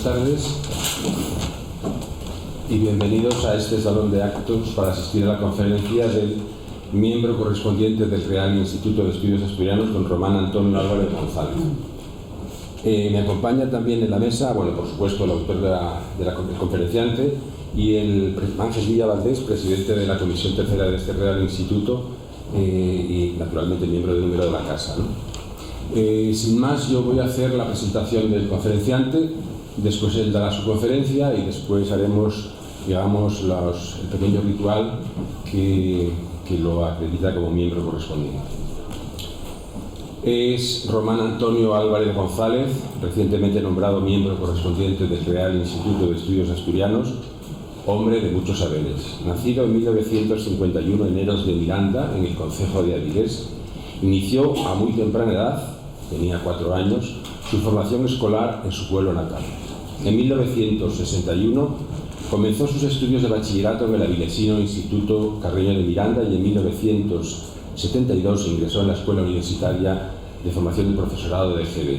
buenas tardes y bienvenidos a este salón de actos para asistir a la conferencia del miembro correspondiente del Real Instituto de Estudios Asturianos, don Román Antonio Álvarez González. Me acompaña también en la mesa, bueno, por supuesto, el autor del conferenciante y el Ángel Villa Valdés, presidente de la Comisión Tercera de este Real Instituto y, naturalmente, miembro del número de la Casa, ¿no? Sin más, yo voy a hacer la presentación del conferenciante, después él dará su conferencia y después haremos, digamos, el pequeño ritual que lo acredita como miembro correspondiente. Es Román Antonio Álvarez González, recientemente nombrado miembro correspondiente del Real Instituto de Estudios Asturianos, hombre de muchos saberes. Nacido en 1951 en Eros de Miranda, en el concejo de Avilés, inició a muy temprana edad, tenía 4 años, su formación escolar en su pueblo natal. En 1961 comenzó sus estudios de bachillerato en el avilesino Instituto Carreño de Miranda y en 1972 ingresó en la Escuela Universitaria de Formación del Profesorado de GB.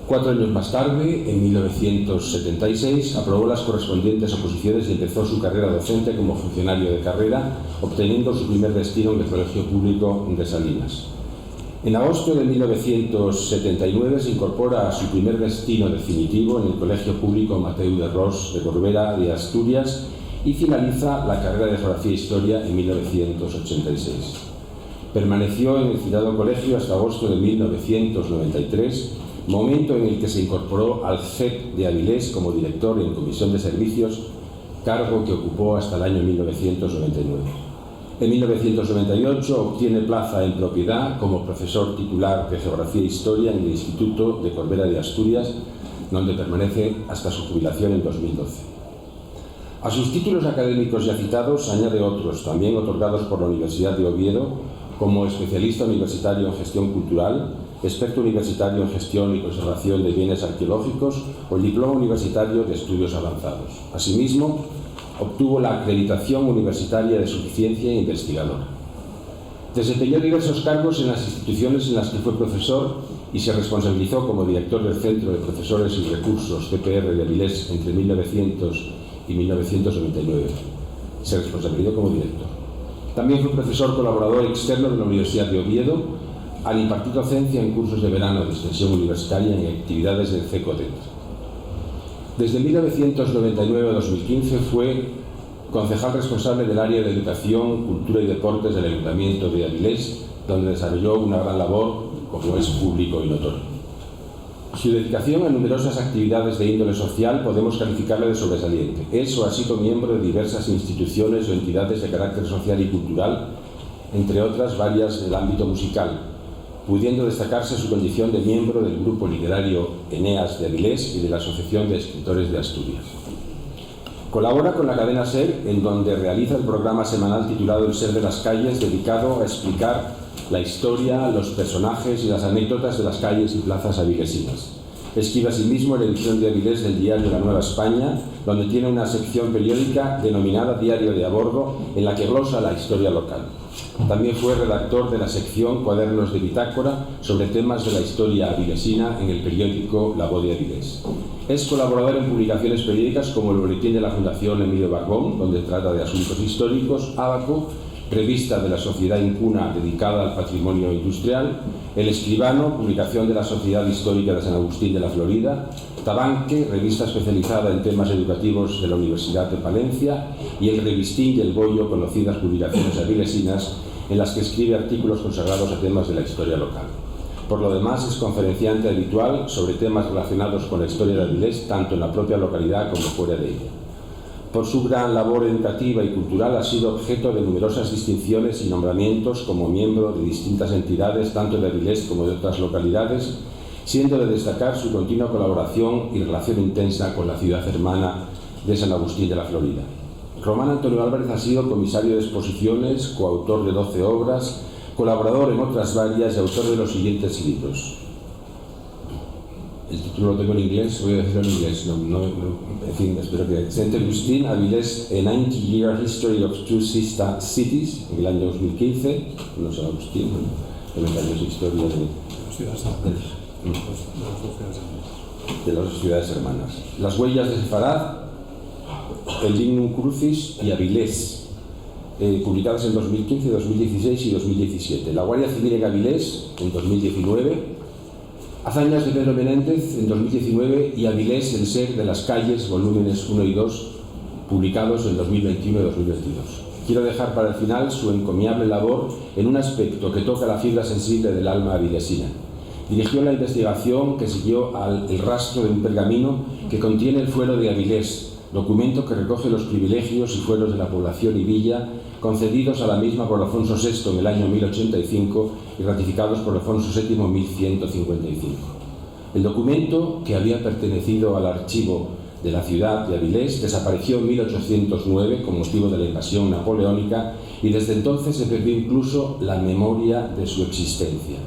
4 años más tarde, en 1976, aprobó las correspondientes oposiciones y empezó su carrera docente como funcionario de carrera, obteniendo su primer destino en el Colegio Público de Salinas. En agosto de 1979 se incorpora a su primer destino definitivo en el Colegio Público Mateu de Ros de Corbera de Asturias y finaliza la carrera de Geografía e Historia en 1986. Permaneció en el citado colegio hasta agosto de 1993, momento en el que se incorporó al CEP de Avilés como director en Comisión de Servicios, cargo que ocupó hasta el año 1999. En 1998 obtiene plaza en propiedad como profesor titular de Geografía e Historia en el Instituto de Corbera de Asturias, donde permanece hasta su jubilación en 2012. A sus títulos académicos ya citados añade otros, también otorgados por la Universidad de Oviedo, como especialista universitario en gestión cultural, experto universitario en gestión y conservación de bienes arqueológicos o el diploma universitario de estudios avanzados. Asimismo, obtuvo la acreditación universitaria de suficiencia investigadora. Desempeñó diversos cargos en las instituciones en las que fue profesor y se responsabilizó como director del Centro de Profesores y Recursos CPR de Avilés entre 1900 y 1999. Se responsabilizó como director. También fue profesor colaborador externo de la Universidad de Oviedo al impartir docencia en cursos de verano de extensión universitaria y en actividades del CECODET. Desde 1999 a 2015 fue concejal responsable del área de Educación, Cultura y Deportes del Ayuntamiento de Avilés, donde desarrolló una gran labor, como es público y notorio. Su dedicación a numerosas actividades de índole social podemos calificarla de sobresaliente. Es o ha sido miembro de diversas instituciones o entidades de carácter social y cultural, entre otras varias del ámbito musical, pudiendo destacarse su condición de miembro del grupo literario Eneas de Avilés y de la Asociación de Escritores de Asturias. Colabora con la cadena SER, en donde realiza el programa semanal titulado El Ser de las Calles, dedicado a explicar la historia, los personajes y las anécdotas de las calles y plazas avilesinas. Escribe asimismo en la edición de Avilés del diario La Nueva España, donde tiene una sección periódica denominada Diario de a Bordo, en la que glosa la historia local. También fue redactor de la sección Cuadernos de Bitácora sobre temas de la historia avilesina en el periódico La Voz de Avilés. Es colaborador en publicaciones periódicas como el Boletín de la Fundación Emilio Barbón, donde trata de asuntos históricos, Ábaco, revista de la Sociedad Incuna dedicada al patrimonio industrial, El Escribano, publicación de la Sociedad Histórica de San Agustín de la Florida, Tabanque, revista especializada en temas educativos de la Universidad de Palencia, y El Revistín y El Bollo, conocidas publicaciones avilesinas en las que escribe artículos consagrados a temas de la historia local. Por lo demás, es conferenciante habitual sobre temas relacionados con la historia de Avilés, tanto en la propia localidad como fuera de ella. Por su gran labor educativa y cultural ha sido objeto de numerosas distinciones y nombramientos como miembro de distintas entidades, tanto de Avilés como de otras localidades, siendo de destacar su continua colaboración y relación intensa con la ciudad hermana de San Agustín de la Florida. Román Antonio Álvarez ha sido comisario de exposiciones, coautor de 12 obras, colaborador en otras varias y autor de los siguientes libros. El título lo tengo en inglés, voy a decirlo en inglés, en fin, espero que... Saint Agustín, Avilés, A 90-Year History of Two Sister Cities, en el año 2015, no San Agustín, 90 años de historia de... de las ciudades hermanas. Las huellas de Sefarad, el Lignum Crucis y Avilés, publicadas en 2015, 2016 y 2017. La Guardia Civil en Avilés, en 2019. Hazañas de Pedro Menéndez, en 2019. Y Avilés, el ser de las calles, volúmenes 1 y 2, publicados en 2021 y 2022. Quiero dejar para el final su encomiable labor en un aspecto que toca la fibra sensible del alma avilesina. Dirigió la investigación que siguió el rastro de un pergamino que contiene el fuero de Avilés, documento que recoge los privilegios y fueros de la población y villa concedidos a la misma por Alfonso VI en el año 1085 y ratificados por Alfonso VII en 1155. El documento, que había pertenecido al archivo de la ciudad de Avilés, desapareció en 1809 con motivo de la invasión napoleónica y desde entonces se perdió incluso la memoria de su existencia.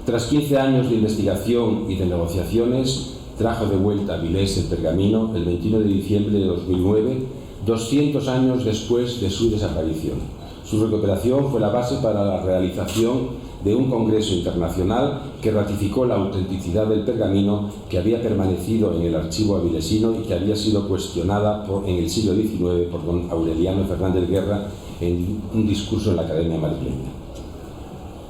Tras 15 años de investigación y de negociaciones, trajo de vuelta a Avilés el pergamino el 21 de diciembre de 2009, 200 años después de su desaparición. Su recuperación fue la base para la realización de un congreso internacional que ratificó la autenticidad del pergamino, que había permanecido en el archivo avilesino y que había sido cuestionada en el siglo XIX por don Aureliano Fernández Guerra en un discurso en la Academia Madrileña.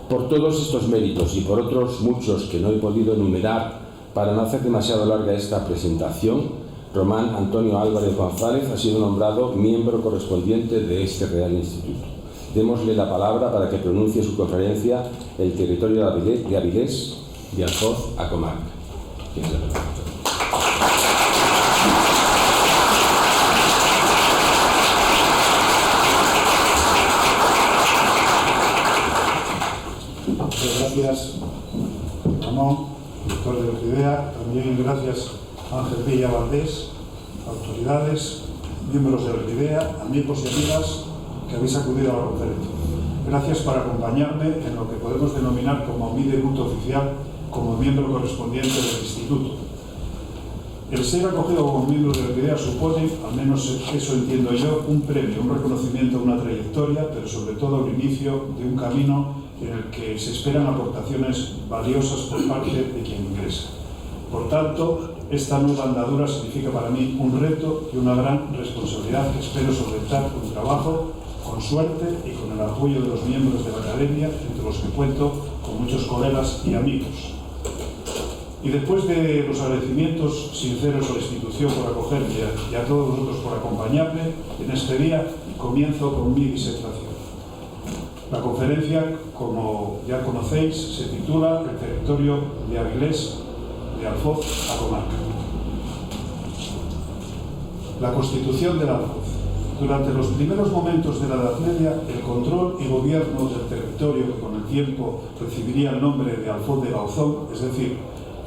Por todos estos méritos y por otros muchos que no he podido enumerar para no hacer demasiado larga esta presentación, Román Antonio Álvarez González ha sido nombrado miembro correspondiente de este Real Instituto. Démosle la palabra para que pronuncie su conferencia El territorio de Avilés, de Alfoz a Comarca. Muchas gracias, Ramón, director de Orquídea. También gracias a Ángel Villa Valdés, autoridades, miembros de Orquídea, amigos y amigas que habéis acudido a la conferencia. Gracias por acompañarme en lo que podemos denominar como mi debut oficial como miembro correspondiente del Instituto. El ser acogido como miembro de Orquídea supone, al menos eso entiendo yo, un premio, un reconocimiento a una trayectoria, pero sobre todo el inicio de un camino en el que se esperan aportaciones valiosas por parte de quien ingresa. Por tanto, esta nueva andadura significa para mí un reto y una gran responsabilidad que espero solventar con trabajo, con suerte y con el apoyo de los miembros de la Academia, entre los que cuento con muchos colegas y amigos. Y después de los agradecimientos sinceros a la institución por acogerme y a todos vosotros por acompañarme en este día, comienzo con mi disertación. La conferencia, como ya conocéis, se titula El territorio de Avilés, de Alfoz a Comarca. La Constitución del Alfoz. Durante los primeros momentos de la Edad Media, el control y gobierno del territorio, que con el tiempo recibiría el nombre de Alfoz de Bauzón, es decir,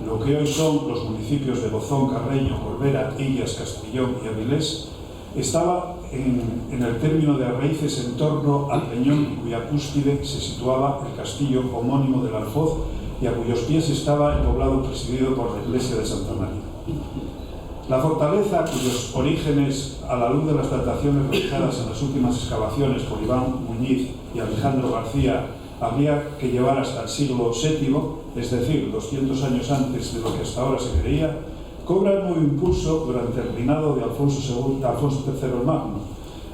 lo que hoy son los municipios de Bozón, Carreño, Corbera, Illas, Castellón y Avilés, estaba en el término de raíces en torno al peñón, cuya cúspide se situaba el castillo homónimo del Alfoz y a cuyos pies estaba el poblado presidido por la iglesia de Santa María. La fortaleza, cuyos orígenes, a la luz de las dataciones realizadas en las últimas excavaciones por Iván Muñiz y Alejandro García, habría que llevar hasta el siglo VII, es decir, 200 años antes de lo que hasta ahora se creía, cobra nuevo impulso durante el reinado de Alfonso III el Magno.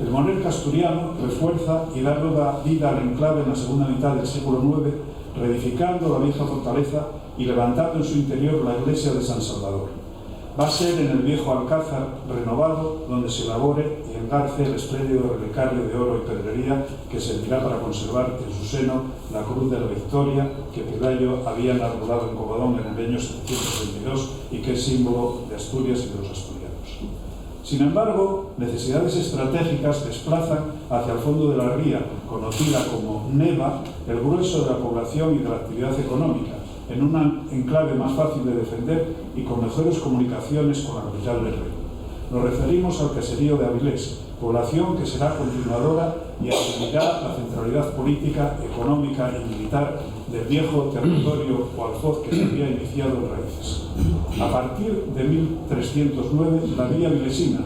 El monarca asturiano refuerza y da nueva vida al enclave en la segunda mitad del siglo IX, reedificando la vieja fortaleza y levantando en su interior la iglesia de San Salvador. Va a ser en el viejo alcázar renovado donde se elabore y engarce el espléndido relicario de oro y pedrería que servirá para conservar en su seno la cruz de la Victoria que Pelayo había enarbolado en Covadonga en el año 722 y que es símbolo de Asturias y de los asturianos. Sin embargo, necesidades estratégicas desplazan hacia el fondo de la ría, conocida como Neva, el grueso de la población y de la actividad económica, en un enclave más fácil de defender y con mejores comunicaciones con la capital del reino. Nos referimos al caserío de Avilés, población que será continuadora y asumirá la centralidad política, económica y militar del viejo territorio o Alfoz que se había iniciado en raíces. A partir de 1309, la vía avilesina,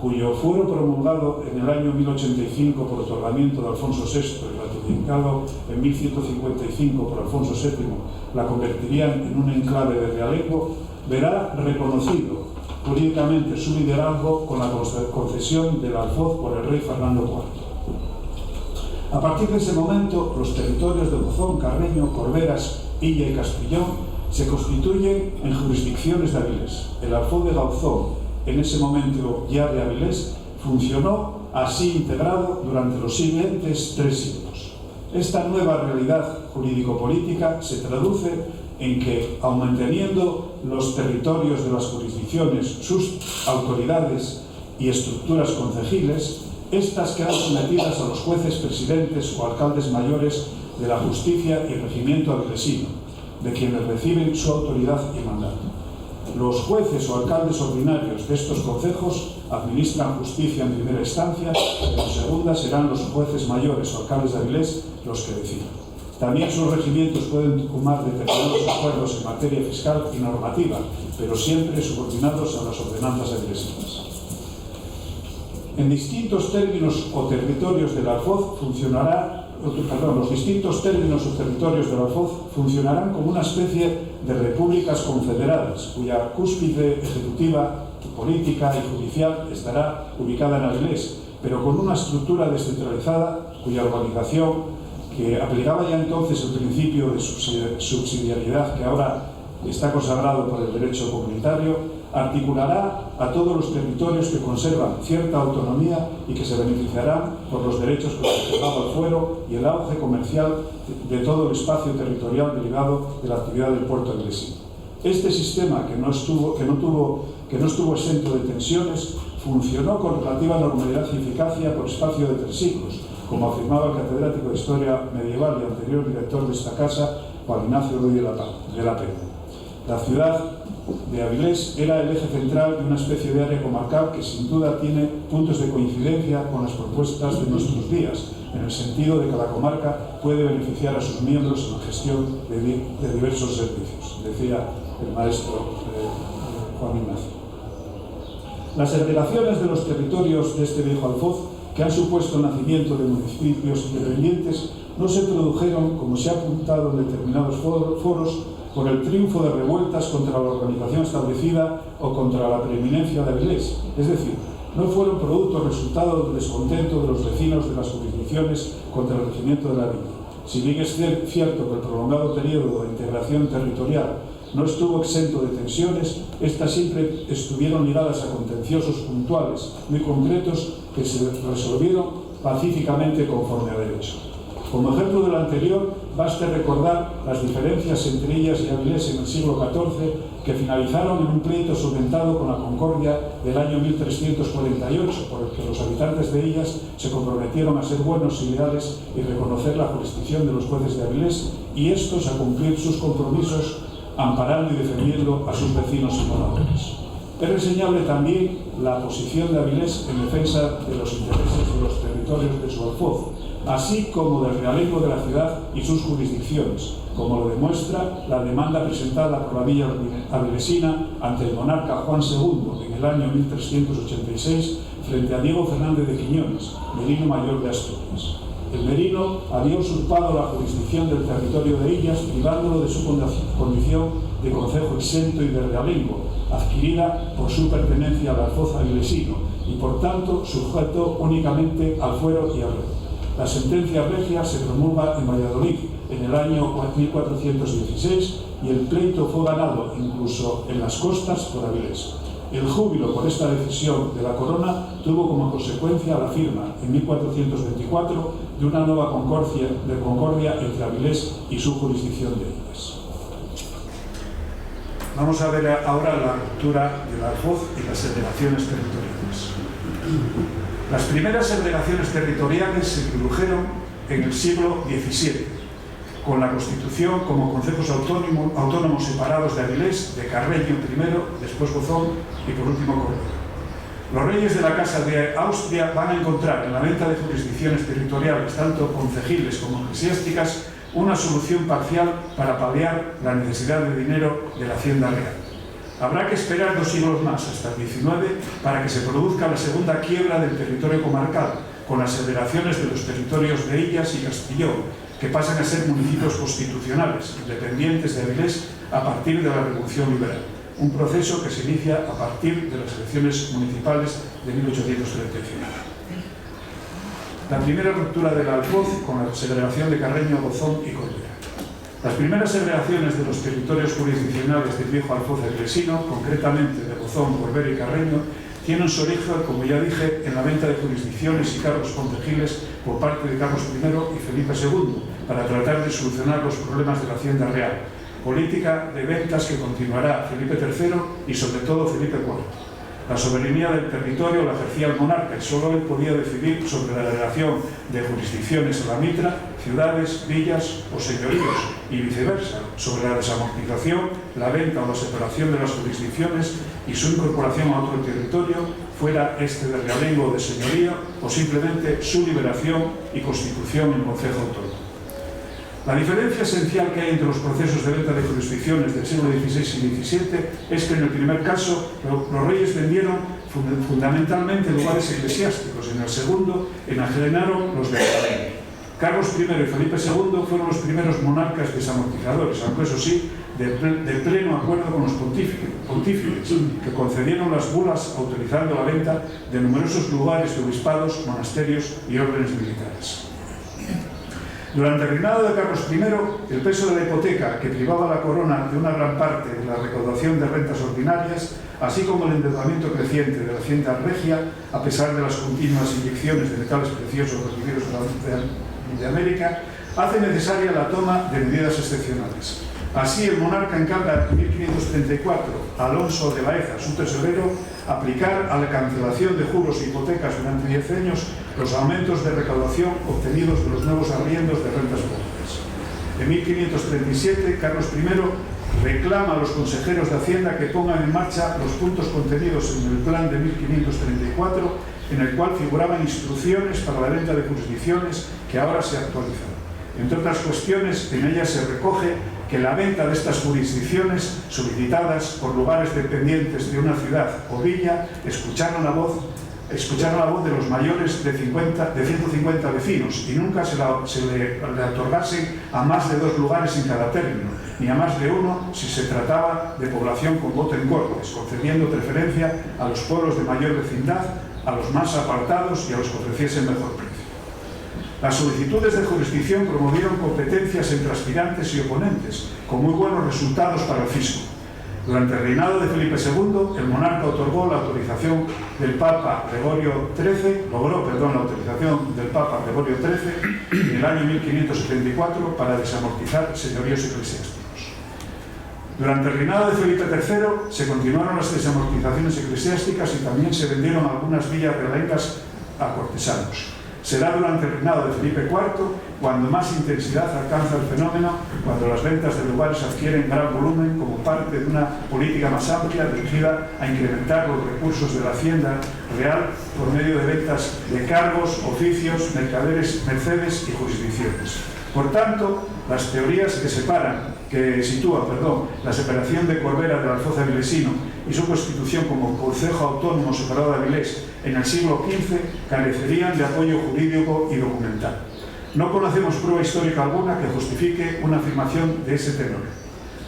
cuyo fuero promulgado en el año 1085 por otorgamiento de Alfonso VI y ratificado en 1155 por Alfonso VII, la convertirían en un enclave de realengo, verá reconocido jurídicamente su liderazgo con la concesión del alfoz por el rey Fernando IV. A partir de ese momento, los territorios de Bozón, Carreño, Corberas, Illa y Castellón se constituyen en jurisdicciones de Avilés. El alfoz de Gauzón, en ese momento ya de Avilés, funcionó así integrado durante los siguientes 3 siglos. Esta nueva realidad jurídico-política se traduce en que, aun manteniendo los territorios de las jurisdicciones, sus autoridades y estructuras concejiles, estas quedan sometidas a los jueces presidentes o alcaldes mayores de la justicia y regimiento avilesino, de quienes reciben su autoridad y mandato. Los jueces o alcaldes ordinarios de estos concejos administran justicia en primera instancia, y en segunda serán los jueces mayores o alcaldes de Avilés los que decidan. También sus regimientos pueden tomar determinados acuerdos en materia fiscal y normativa, pero siempre subordinados a las ordenanzas avilesinas. En distintos términos o territorios del alfoz los distintos términos o territorios del alfoz funcionarán como una especie de repúblicas confederadas, cuya cúspide ejecutiva, política y judicial estará ubicada en Avilés, pero con una estructura descentralizada cuya organización, que aplicaba ya entonces el principio de subsidiariedad que ahora está consagrado por el derecho comunitario, articulará a todos los territorios que conservan cierta autonomía y que se beneficiarán por los derechos que conservaba el fuero y el auge comercial de todo el espacio territorial derivado de la actividad del puerto avilesino. Este sistema, que no estuvo exento de tensiones, funcionó con relativa normalidad y eficacia por espacio de 3 siglos, como afirmaba el catedrático de Historia Medieval y anterior director de esta casa, Juan Ignacio Ruiz de la Peña. La ciudad de Avilés era el eje central de una especie de área comarcal que sin duda tiene puntos de coincidencia con las propuestas de nuestros días, en el sentido de que la comarca puede beneficiar a sus miembros en la gestión de diversos servicios, decía el maestro Juan Ignacio. Las heredaciones de los territorios de este viejo alfoz, que han supuesto el nacimiento de municipios independientes, no se produjeron, como se ha apuntado en determinados foros, por el triunfo de revueltas contra la organización establecida o contra la preeminencia de Avilés. Es decir, no fueron producto resultado del descontento de los vecinos de las jurisdicciones contra el regimiento de la villa. Si bien es cierto que el prolongado periodo de integración territorial no estuvo exento de tensiones, estas siempre estuvieron ligadas a contenciosos puntuales muy concretos que se resolvieron pacíficamente conforme a derecho. Como ejemplo de lo anterior, baste recordar las diferencias entre ellas y Avilés en el siglo XIV, que finalizaron en un pleito solventado con la Concordia del año 1348, por el que los habitantes de ellas se comprometieron a ser buenos y leales y reconocer la jurisdicción de los jueces de Avilés, y estos a cumplir sus compromisos amparando y defendiendo a sus vecinos y moradores. Es reseñable también la posición de Avilés en defensa de los intereses de los territorios de su alfoz, así como del realengo de la ciudad y sus jurisdicciones, como lo demuestra la demanda presentada por la villa avilesina ante el monarca Juan II en el año 1386 frente a Diego Fernández de Quiñones, merino mayor de Asturias. El merino había usurpado la jurisdicción del territorio de Illas, privándolo de su condición de concejo exento y de realengo, adquirida por su pertenencia al alfoz avilesino y, por tanto, sujeto únicamente al fuero y al rey. La sentencia regia se promulga en Valladolid en el año 1416 y el pleito fue ganado incluso en las costas por Avilés. El júbilo por esta decisión de la corona tuvo como consecuencia la firma en 1424 de una nueva concordia entre Avilés y su jurisdicción de Illas. Vamos a ver ahora la ruptura del alfoz y las segregaciones territoriales. Las primeras segregaciones territoriales se produjeron en el siglo XVII, con la constitución como concejos autónomos separados de Avilés, de Carreño primero, después Bozón y por último Córdoba. Los reyes de la Casa de Austria van a encontrar en la venta de jurisdicciones territoriales, tanto concejiles como eclesiásticas, una solución parcial para paliar la necesidad de dinero de la Hacienda Real. Habrá que esperar 2 siglos más, hasta el XIX, para que se produzca la segunda quiebra del territorio comarcal, con las federaciones de los territorios de Illas y Castellón, que pasan a ser municipios constitucionales, independientes de Avilés, a partir de la Revolución Liberal. un proceso que se inicia a partir de las elecciones municipales de 1835. La primera ruptura del Alfoz con la segregación de Carreño, Bozón y Corbera. Las primeras segregaciones de los territorios jurisdiccionales del viejo Alfoz avilesino, concretamente de Bozón, Corbera y Carreño, tienen su origen, como ya dije, en la venta de jurisdicciones y cargos concejiles por parte de Carlos I y Felipe II, para tratar de solucionar los problemas de la Hacienda Real, política de ventas que continuará Felipe III y sobre todo Felipe IV. La soberanía del territorio la ejercía el monarca y solo él podía decidir sobre la delegación de jurisdicciones a la mitra, ciudades, villas o señoríos y viceversa, sobre la desamortización, la venta o la separación de las jurisdicciones y su incorporación a otro territorio, fuera este de realengo o de señoría, o simplemente su liberación y constitución en concejo autónomo. La diferencia esencial que hay entre los procesos de venta de jurisdicciones del siglo XVI y XVII es que en el primer caso los reyes vendieron fundamentalmente lugares eclesiásticos, en el segundo enajenaron los de Carreño. Carlos I y Felipe II fueron los primeros monarcas desamortizadores, aunque eso sí, de pleno acuerdo con los pontífices, que concedieron las bulas autorizando la venta de numerosos lugares de obispados, monasterios y órdenes militares. Durante el reinado de Carlos I, el peso de la hipoteca que privaba a la corona de una gran parte de la recaudación de rentas ordinarias, así como el endeudamiento creciente de la Hacienda Regia, a pesar de las continuas inyecciones de metales preciosos recibidos de América, hace necesaria la toma de medidas excepcionales. Así, el monarca encarga en 1534 a Alonso de Baeza, su tesorero, aplicar a la cancelación de juros e hipotecas durante 10 años los aumentos de recaudación obtenidos de los nuevos arriendos de rentas públicas. En 1537, Carlos I reclama a los consejeros de Hacienda que pongan en marcha los puntos contenidos en el plan de 1534, en el cual figuraban instrucciones para la venta de jurisdicciones que ahora se actualizan. Entre otras cuestiones, en ellas se recoge que la venta de estas jurisdicciones solicitadas por lugares dependientes de una ciudad o villa escucharon la voz de los mayores de 150 vecinos y nunca se le otorgase a más de 2 lugares en cada término, ni a más de uno si se trataba de población con voto en cortes, concediendo preferencia a los pueblos de mayor vecindad, a los más apartados y a los que ofreciesen mejor precio. Las solicitudes de jurisdicción promovieron competencias entre aspirantes y oponentes, con muy buenos resultados para el fisco. Durante el reinado de Felipe II, el monarca otorgó la autorización del Papa Gregorio XIII, la autorización del Papa Gregorio XIII en el año 1574 para desamortizar señoríos eclesiásticos. Durante el reinado de Felipe III se continuaron las desamortizaciones eclesiásticas y también se vendieron algunas villas realengas a cortesanos. Será durante el reinado de Felipe IV cuando más intensidad alcanza el fenómeno, cuando las ventas de lugares adquieren gran volumen como parte de una política más amplia dirigida a incrementar los recursos de la Hacienda Real por medio de ventas de cargos, oficios, mercedes y jurisdicciones. Por tanto, las teorías que sitúan la separación de Corbera del Alfoz avilesino y su constitución como concejo autónomo separado de Avilés en el siglo XV carecerían de apoyo jurídico y documental. No conocemos prueba histórica alguna que justifique una afirmación de ese tenor.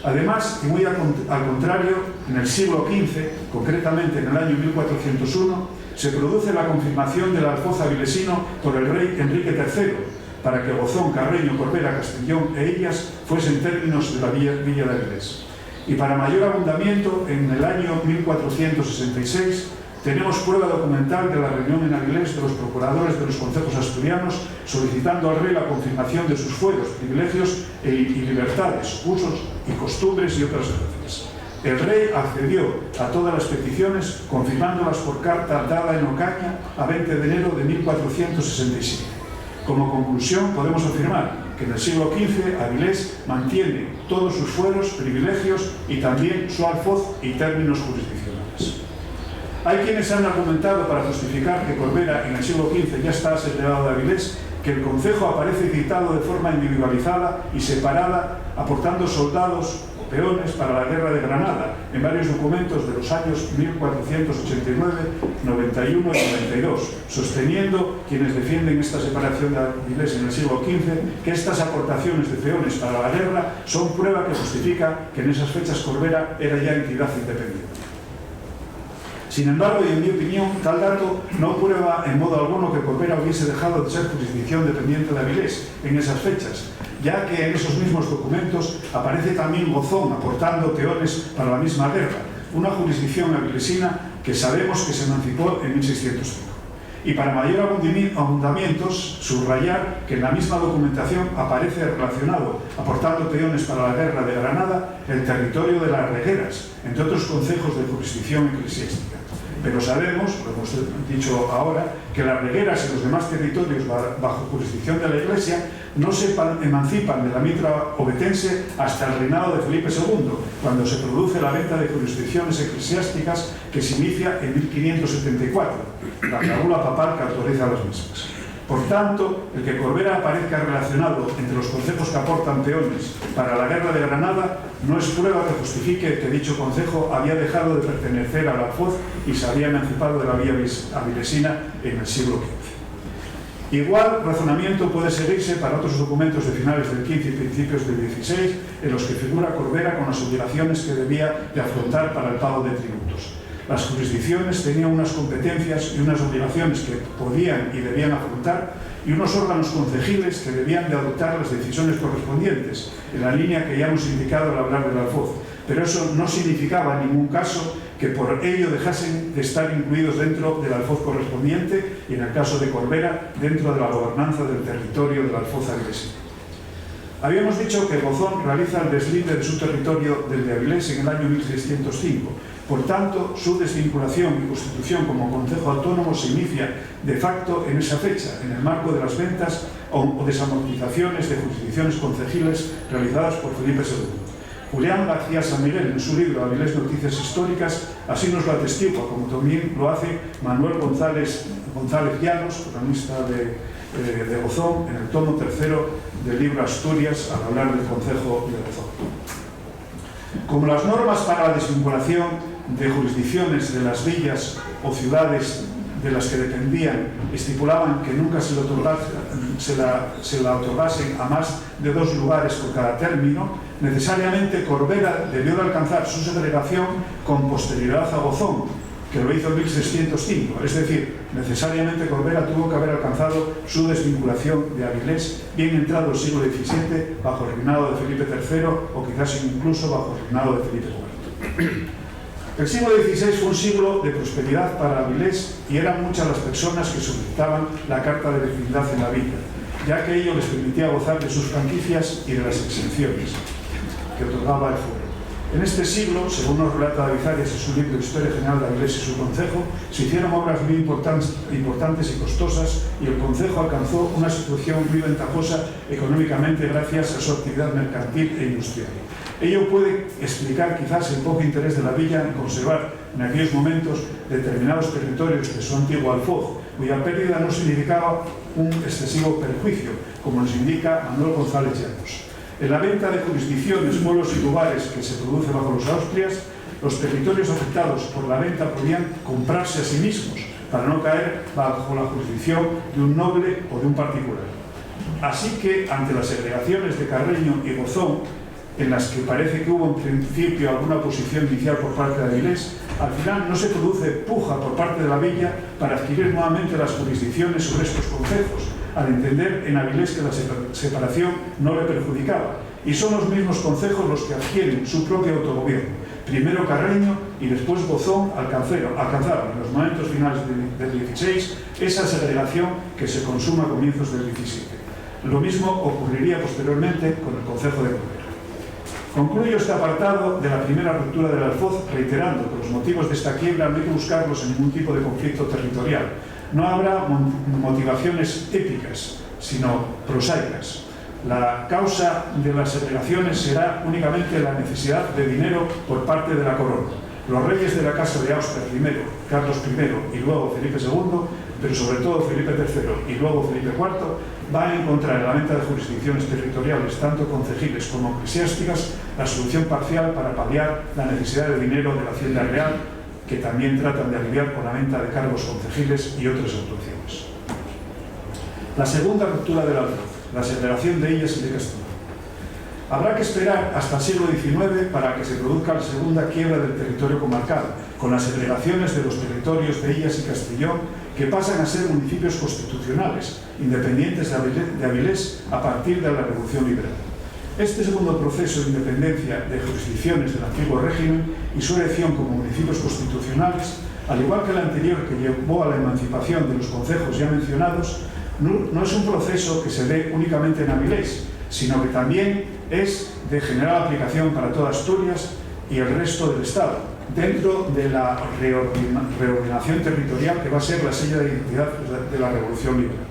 Además, y muy al contrario, en el siglo XV, concretamente en el año 1401, se produce la confirmación del Alfoz avilesino por el rey Enrique III, para que Bozón, Carreño, Corbera, Castellón e Illas fuesen términos de la villa de Avilés. Y para mayor abundamiento, en el año 1466 tenemos prueba documental de la reunión en Avilés de los procuradores de los concejos asturianos solicitando al rey la confirmación de sus fueros, privilegios y libertades, usos y costumbres y otras gracias. El rey accedió a todas las peticiones, confirmándolas por carta dada en Ocaña a 20 de enero de 1467. Como conclusión, podemos afirmar que en el siglo XV Avilés mantiene todos sus fueros, privilegios y también su alfoz y términos jurisdiccionales. Hay quienes han argumentado para justificar que Corbera en el siglo XV ya está separado de Avilés, que el concejo aparece citado de forma individualizada y separada, aportando soldados peones para la guerra de Granada en varios documentos de los años 1489, 91 y 92, sosteniendo quienes defienden esta separación de Avilés en el siglo XV que estas aportaciones de peones para la guerra son prueba que justifica que en esas fechas Corbera era ya entidad independiente. Sin embargo, y en mi opinión, tal dato no prueba en modo alguno que Corbera hubiese dejado de ser jurisdicción dependiente de Avilés en esas fechas, ya que en esos mismos documentos aparece también Gozón aportando peones para la misma guerra, una jurisdicción avilesina que sabemos que se emancipó en 1605. Y para mayor abundamientos, subrayar que en la misma documentación aparece relacionado, aportando peones para la guerra de Granada, el territorio de las Regueras, entre otros concejos de jurisdicción eclesiástica. Pero sabemos, lo hemos dicho ahora, que las Regueras y los demás territorios bajo jurisdicción de la Iglesia no se emancipan de la mitra obetense hasta el reinado de Felipe II, cuando se produce la venta de jurisdicciones eclesiásticas que se inicia en 1574, la cláusula papal que autoriza las mismas. Por tanto, el que Corbera aparezca relacionado entre los concejos que aportan peones para la guerra de Granada no es prueba que justifique que dicho concejo había dejado de pertenecer al alfoz y se había emancipado de la vía avilesina en el siglo XV. Igual razonamiento puede seguirse para otros documentos de finales del XV y principios del XVI, en los que figura Corbera con las obligaciones que debía de afrontar para el pago de tributos. Las jurisdicciones tenían unas competencias y unas obligaciones que podían y debían afrontar, y unos órganos concejiles que debían de adoptar las decisiones correspondientes, en la línea que ya hemos indicado al hablar del alfoz. Pero eso no significaba en ningún caso que por ello dejasen de estar incluidos dentro del alfoz correspondiente y, en el caso de Corbera, dentro de la gobernanza del territorio del alfoz avilesino. Habíamos dicho que Gozón realiza el deslinde de su territorio del de Avilés en el año 1605. Por tanto, su desvinculación y constitución como concejo autónomo se inicia de facto en esa fecha, en el marco de las ventas o desamortizaciones de jurisdicciones concejiles realizadas por Felipe II. Julián García San Miguel, en su libro Avilés Noticias Históricas, así nos lo atestigua, como también lo hace Manuel González Llanos, cronista de Gozón, en el tomo tercero del libro Asturias, al hablar del concejo de Gozón. Como las normas para la desvinculación de jurisdicciones de las villas o ciudades de las que dependían estipulaban que nunca se la otorgasen a más de 2 lugares por cada término, necesariamente Corbera debió de alcanzar su segregación con posterioridad a Gozón, que lo hizo en 1605, es decir, necesariamente Corbera tuvo que haber alcanzado su desvinculación de Avilés bien entrado el siglo XVII bajo el reinado de Felipe III o quizás incluso bajo el reinado de Felipe IV. El siglo XVI fue un siglo de prosperidad para Avilés y eran muchas las personas que solicitaban la carta de vecindad en la villa, ya que ello les permitía gozar de sus franquicias y de las exenciones que otorgaba el fuero. En este siglo, según nos relata David Arias en su libro Historia General de Avilés y su concejo, se hicieron obras muy importantes y costosas y el concejo alcanzó una situación muy ventajosa económicamente gracias a su actividad mercantil e industrial. Ello puede explicar quizás el poco interés de la villa en conservar en aquellos momentos determinados territorios de su antiguo alfoz, cuya pérdida no significaba un excesivo perjuicio, como nos indica Manuel González Llanos. En la venta de jurisdicciones, pueblos y lugares que se produce bajo los Austrias, los territorios afectados por la venta podían comprarse a sí mismos para no caer bajo la jurisdicción de un noble o de un particular. Así que, ante las segregaciones de Carreño y Gozón, en las que parece que hubo en principio alguna oposición inicial por parte de Avilés, al final no se produce puja por parte de la villa para adquirir nuevamente las jurisdicciones sobre estos concejos, al entender en Avilés que la separación no le perjudicaba, y son los mismos concejos los que adquieren su propio autogobierno, primero Carreño y después Gozón alcanzaron en los momentos finales del XVI esa segregación que se consuma a comienzos del XVII. Lo mismo ocurriría posteriormente con el concejo de Corbera. Concluyo este apartado de la primera ruptura del alfoz reiterando que los motivos de esta quiebra no hay que buscarlos en ningún tipo de conflicto territorial. No habrá motivaciones épicas, sino prosaicas. La causa de las segregaciones será únicamente la necesidad de dinero por parte de la corona. Los reyes de la Casa de Austria primero, Carlos I y luego Felipe II, pero sobre todo Felipe III y luego Felipe IV, va a encontrar en la venta de jurisdicciones territoriales, tanto concejiles como eclesiásticas, la solución parcial para paliar la necesidad de dinero de la Hacienda Real, que también tratan de aliviar con la venta de cargos concejiles y otras actuaciones. La segunda ruptura del alfoz, la segregación de Illas y de Castilla. Habrá que esperar hasta el siglo XIX para que se produzca la segunda quiebra del territorio comarcal, con las segregaciones de los territorios de Illas y Castellón, que pasan a ser municipios constitucionales, independientes de Avilés a partir de la Revolución Liberal. Este segundo proceso de independencia de jurisdicciones del antiguo régimen y su elección como municipios constitucionales, al igual que el anterior que llevó a la emancipación de los concejos ya mencionados, no es un proceso que se dé únicamente en Avilés, sino que también es de general aplicación para toda Asturias y el resto del Estado, dentro de la reordenación territorial que va a ser la seña de identidad de la Revolución Liberal.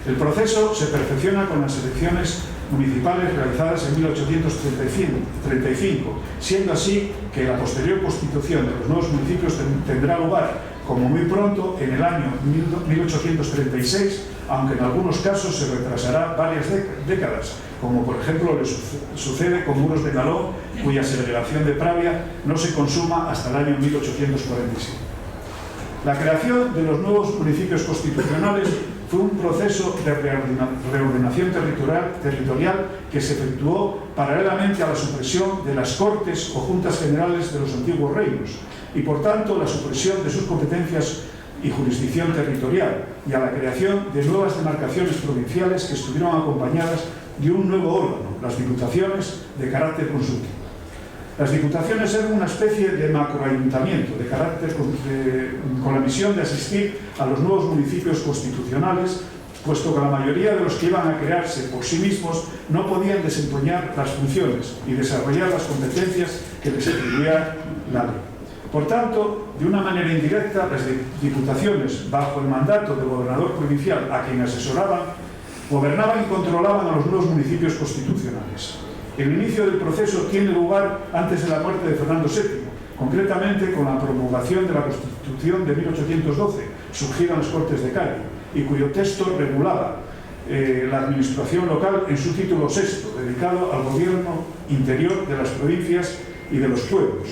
El proceso se perfecciona con las elecciones municipales realizadas en 1835, siendo así que la posterior constitución de los nuevos municipios tendrá lugar como muy pronto en el año 1836, aunque en algunos casos se retrasará varias décadas, como por ejemplo le sucede con Muros de Galó, cuya segregación de Pravia no se consuma hasta el año 1847. La creación de los nuevos municipios constitucionales fue un proceso de reordenación territorial que se efectuó paralelamente a la supresión de las Cortes o Juntas Generales de los antiguos reinos y, por tanto, la supresión de sus competencias y jurisdicción territorial, y a la creación de nuevas demarcaciones provinciales que estuvieron acompañadas de un nuevo órgano, las diputaciones de carácter consultivo. Las diputaciones eran una especie de macroayuntamiento de carácter con la misión de asistir a los nuevos municipios constitucionales, puesto que la mayoría de los que iban a crearse por sí mismos no podían desempeñar las funciones y desarrollar las competencias que les atribuía la ley. Por tanto, de una manera indirecta, las diputaciones, bajo el mandato del gobernador provincial a quien asesoraban, gobernaban y controlaban a los nuevos municipios constitucionales. El inicio del proceso tiene lugar antes de la muerte de Fernando VII, concretamente con la promulgación de la Constitución de 1812, surgida en las Cortes de Cádiz, y cuyo texto regulaba la administración local en su título VI, dedicado al gobierno interior de las provincias y de los pueblos.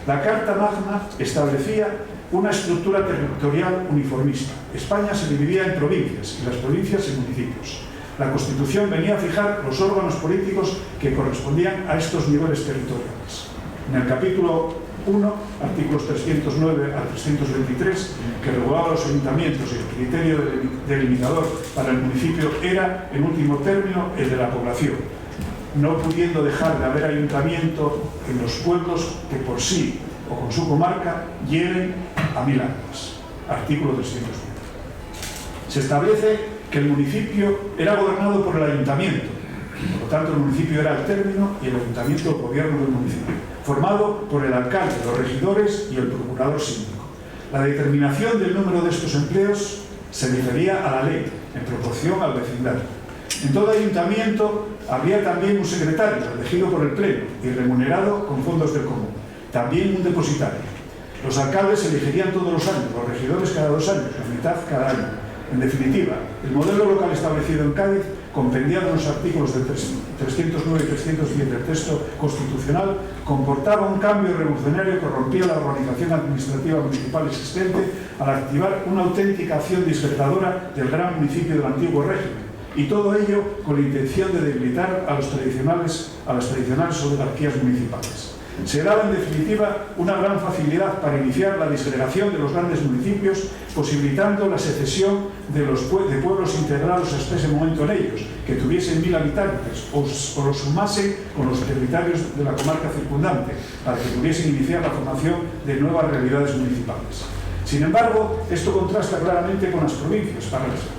La Carta Magna establecía una estructura territorial uniformista. España se dividía en provincias y las provincias en municipios. La Constitución venía a fijar los órganos políticos que correspondían a estos niveles territoriales. En el capítulo 1, artículos 309 al 323, que regulaba los ayuntamientos y el criterio delimitador para el municipio era, en último término, el de la población, no pudiendo dejar de haber ayuntamiento en los pueblos que por sí o con su comarca lleguen a 1000 almas. Artículo 320. Se establece que el municipio era gobernado por el ayuntamiento, por lo tanto el municipio era el término y el ayuntamiento el gobierno del municipio, formado por el alcalde, los regidores y el procurador síndico. La determinación del número de estos empleos se difería a la ley, en proporción al vecindario. En todo ayuntamiento habría también un secretario, elegido por el pleno y remunerado con fondos del común. También un depositario. Los alcaldes se elegirían todos los años, los regidores cada 2 años, la mitad cada año. En definitiva, el modelo local establecido en Cádiz, compendiado en los artículos del 309 y 310 del texto constitucional, comportaba un cambio revolucionario que rompía la organización administrativa municipal existente al activar una auténtica acción disgregadora del gran municipio del antiguo régimen, y todo ello con la intención de debilitar a las tradicionales oligarquías municipales. Se daba, en definitiva, una gran facilidad para iniciar la disgregación de los grandes municipios, posibilitando la secesión de pueblos integrados hasta ese momento en ellos, que tuviesen 1000 habitantes, o los sumasen con los territorios de la comarca circundante, para que pudiesen iniciar la formación de nuevas realidades municipales. Sin embargo, esto contrasta claramente con las provincias,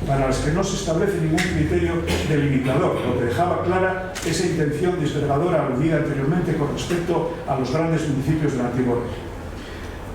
para las que no se establece ningún criterio delimitador, lo que dejaba clara esa intención disgregadora aludida anteriormente con respecto a los grandes municipios del antiguo régimen.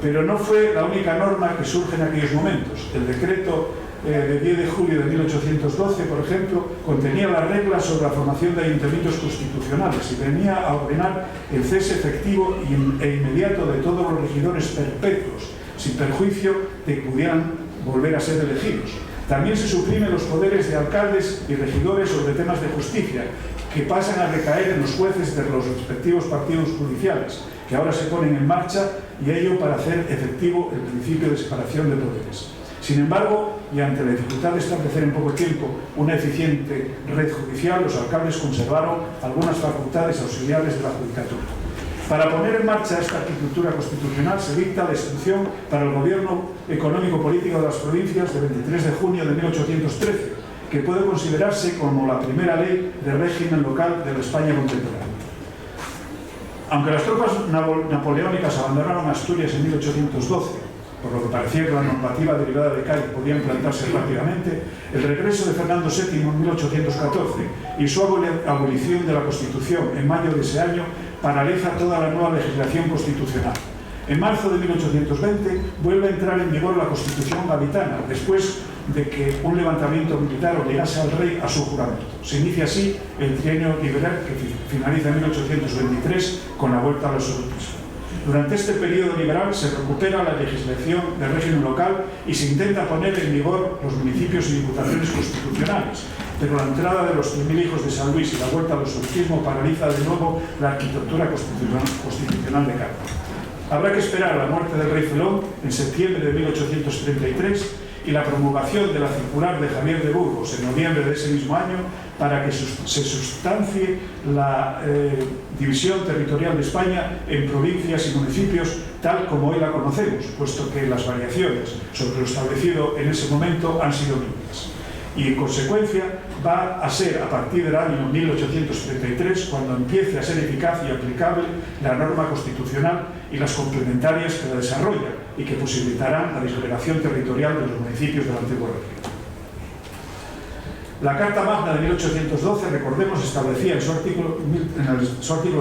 Pero no fue la única norma que surge en aquellos momentos. El decreto de 10 de julio de 1812, por ejemplo, contenía las reglas sobre la formación de ayuntamientos constitucionales y venía a ordenar el cese efectivo e inmediato de todos los regidores perpetuos, sin perjuicio de que pudieran volver a ser elegidos. También se suprimen los poderes de alcaldes y regidores sobre temas de justicia, que pasan a recaer en los jueces de los respectivos partidos judiciales, que ahora se ponen en marcha, y ello para hacer efectivo el principio de separación de poderes. Sin embargo, y ante la dificultad de establecer en poco tiempo una eficiente red judicial, los alcaldes conservaron algunas facultades auxiliares de la judicatura. Para poner en marcha esta arquitectura constitucional se dicta la instrucción para el gobierno económico-político de las provincias de 23 de junio de 1813, que puede considerarse como la primera ley de régimen local de la España contemporánea. Aunque las tropas napoleónicas abandonaron Asturias en 1812, por lo que parecía que la normativa derivada de Cádiz podía implantarse rápidamente, el regreso de Fernando VII en 1814 y su abolición de la Constitución en mayo de ese año paraliza toda la nueva legislación constitucional. En marzo de 1820 vuelve a entrar en vigor la Constitución gaditana, después de que un levantamiento militar obligase al rey a su juramento. Se inicia así el trienio liberal, que finaliza en 1823 con la vuelta al absolutismo. Durante este periodo liberal se recupera la legislación del régimen local y se intenta poner en vigor los municipios y diputaciones constitucionales, pero la entrada de los 100.000 hijos de San Luis y la vuelta al absolutismo paraliza de nuevo la arquitectura constitucional de Cádiz. Habrá que esperar a la muerte del rey Felón en septiembre de 1833 y la promulgación de la circular de Javier de Burgos en noviembre de ese mismo año para que se sustancie la división territorial de España en provincias y municipios tal como hoy la conocemos, puesto que las variaciones sobre lo establecido en ese momento han sido mínimas. Y en consecuencia va a ser a partir del año 1833 cuando empiece a ser eficaz y aplicable la norma constitucional y las complementarias que la desarrollan y que posibilitarán la disgregación territorial de los municipios del antiguo régimen. La Carta Magna de 1812, recordemos, establecía en su artículo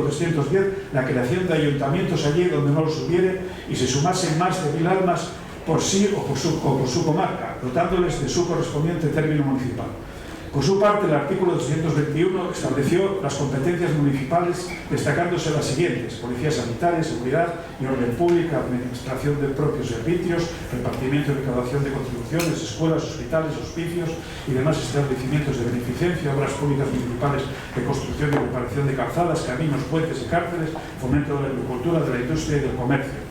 310 la creación de ayuntamientos allí donde no los hubiere y se sumasen más de 1000 almas por sí o por su comarca, dotándoles de su correspondiente término municipal. Por su parte, el artículo 221 estableció las competencias municipales, destacándose las siguientes: policía sanitaria, seguridad y orden pública, administración de propios servicios, repartimiento y recaudación de contribuciones, escuelas, hospitales, hospicios y demás establecimientos de beneficencia, obras públicas municipales de construcción y reparación de calzadas, caminos, puentes y cárceles, fomento de la agricultura, de la industria y del comercio.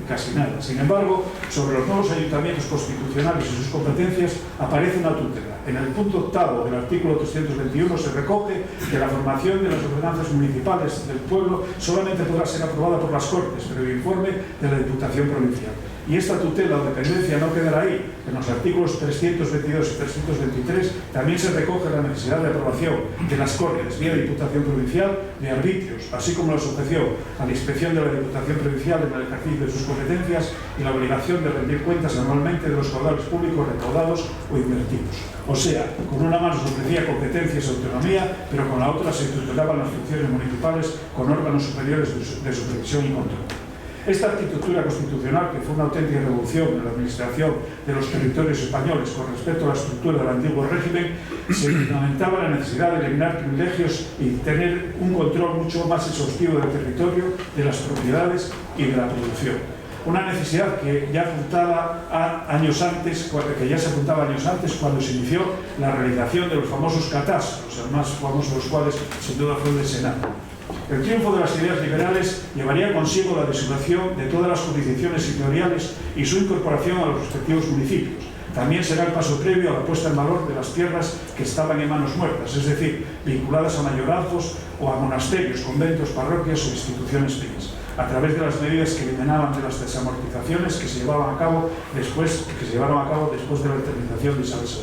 Casi nada. Sin embargo, sobre los nuevos ayuntamientos constitucionales y sus competencias aparece una tutela. En el punto 8º del artículo 321 se recoge que la formación de las ordenanzas municipales del pueblo solamente podrá ser aprobada por las Cortes, previo informe de la Diputación Provincial. Y esta tutela o dependencia no quedará ahí. En los artículos 322 y 323 también se recoge la necesidad de aprobación de las Cortes vía Diputación Provincial de arbitrios, así como la sujeción a la inspección de la Diputación Provincial en el ejercicio de sus competencias y la obligación de rendir cuentas anualmente de los caudales públicos recaudados o invertidos. O sea, con una mano se ofrecía competencias y autonomía, pero con la otra se tutelaban las funciones municipales con órganos superiores de supervisión y control. Esta arquitectura constitucional, que fue una auténtica revolución en la administración de los territorios españoles con respecto a la estructura del antiguo régimen, se fundamentaba en la necesidad de eliminar privilegios y tener un control mucho más exhaustivo del territorio, de las propiedades y de la producción. Una necesidad que ya se apuntaba años antes cuando se inició la realización de los famosos catastros, el más famoso de los cuales sin duda fue el del Senado. El triunfo de las ideas liberales llevaría consigo la disolución de todas las jurisdicciones señoriales y su incorporación a los respectivos municipios. También será el paso previo a la puesta en valor de las tierras que estaban en manos muertas, es decir, vinculadas a mayorazgos o a monasterios, conventos, parroquias o instituciones pías, a través de las medidas que eliminaban de las desamortizaciones que se llevaron a cabo después de la eternización de Isabel II.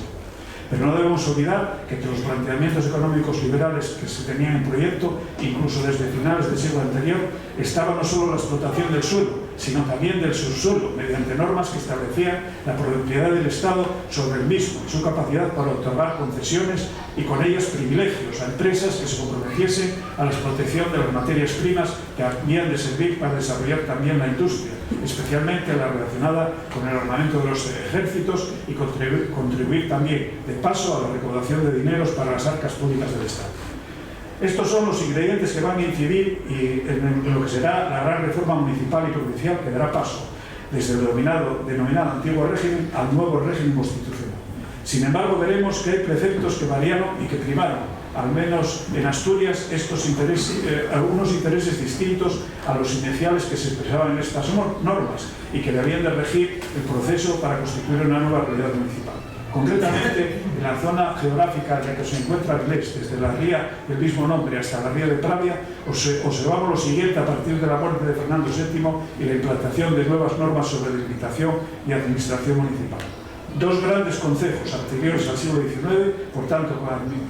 Pero no debemos olvidar que entre los planteamientos económicos liberales que se tenían en proyecto, incluso desde finales del siglo anterior, estaba no solo la explotación del suelo, sino también del subsuelo, mediante normas que establecían la propiedad del Estado sobre el mismo y su capacidad para otorgar concesiones y con ellas privilegios a empresas que se comprometiesen a la explotación de las materias primas que habían de servir para desarrollar también la industria, especialmente la relacionada con el armamento de los ejércitos y contribuir también, de paso, a la recaudación de dineros para las arcas públicas del Estado. Estos son los ingredientes que van a incidir en lo que será la gran reforma municipal y provincial que dará paso desde el denominado antiguo régimen al nuevo régimen constitucional. Sin embargo, veremos que hay preceptos que variaron y que primaron, al menos en Asturias, algunos intereses distintos a los iniciales que se expresaban en estas normas y que debían de regir el proceso para constituir una nueva realidad municipal. Concretamente, en la zona geográfica en la que se encuentra Avilés, desde la ría del mismo nombre hasta la ría de Pravia, observamos lo siguiente a partir de la muerte de Fernando VII y la implantación de nuevas normas sobre delimitación y administración municipal. Dos grandes concejos anteriores al siglo XIX, por tanto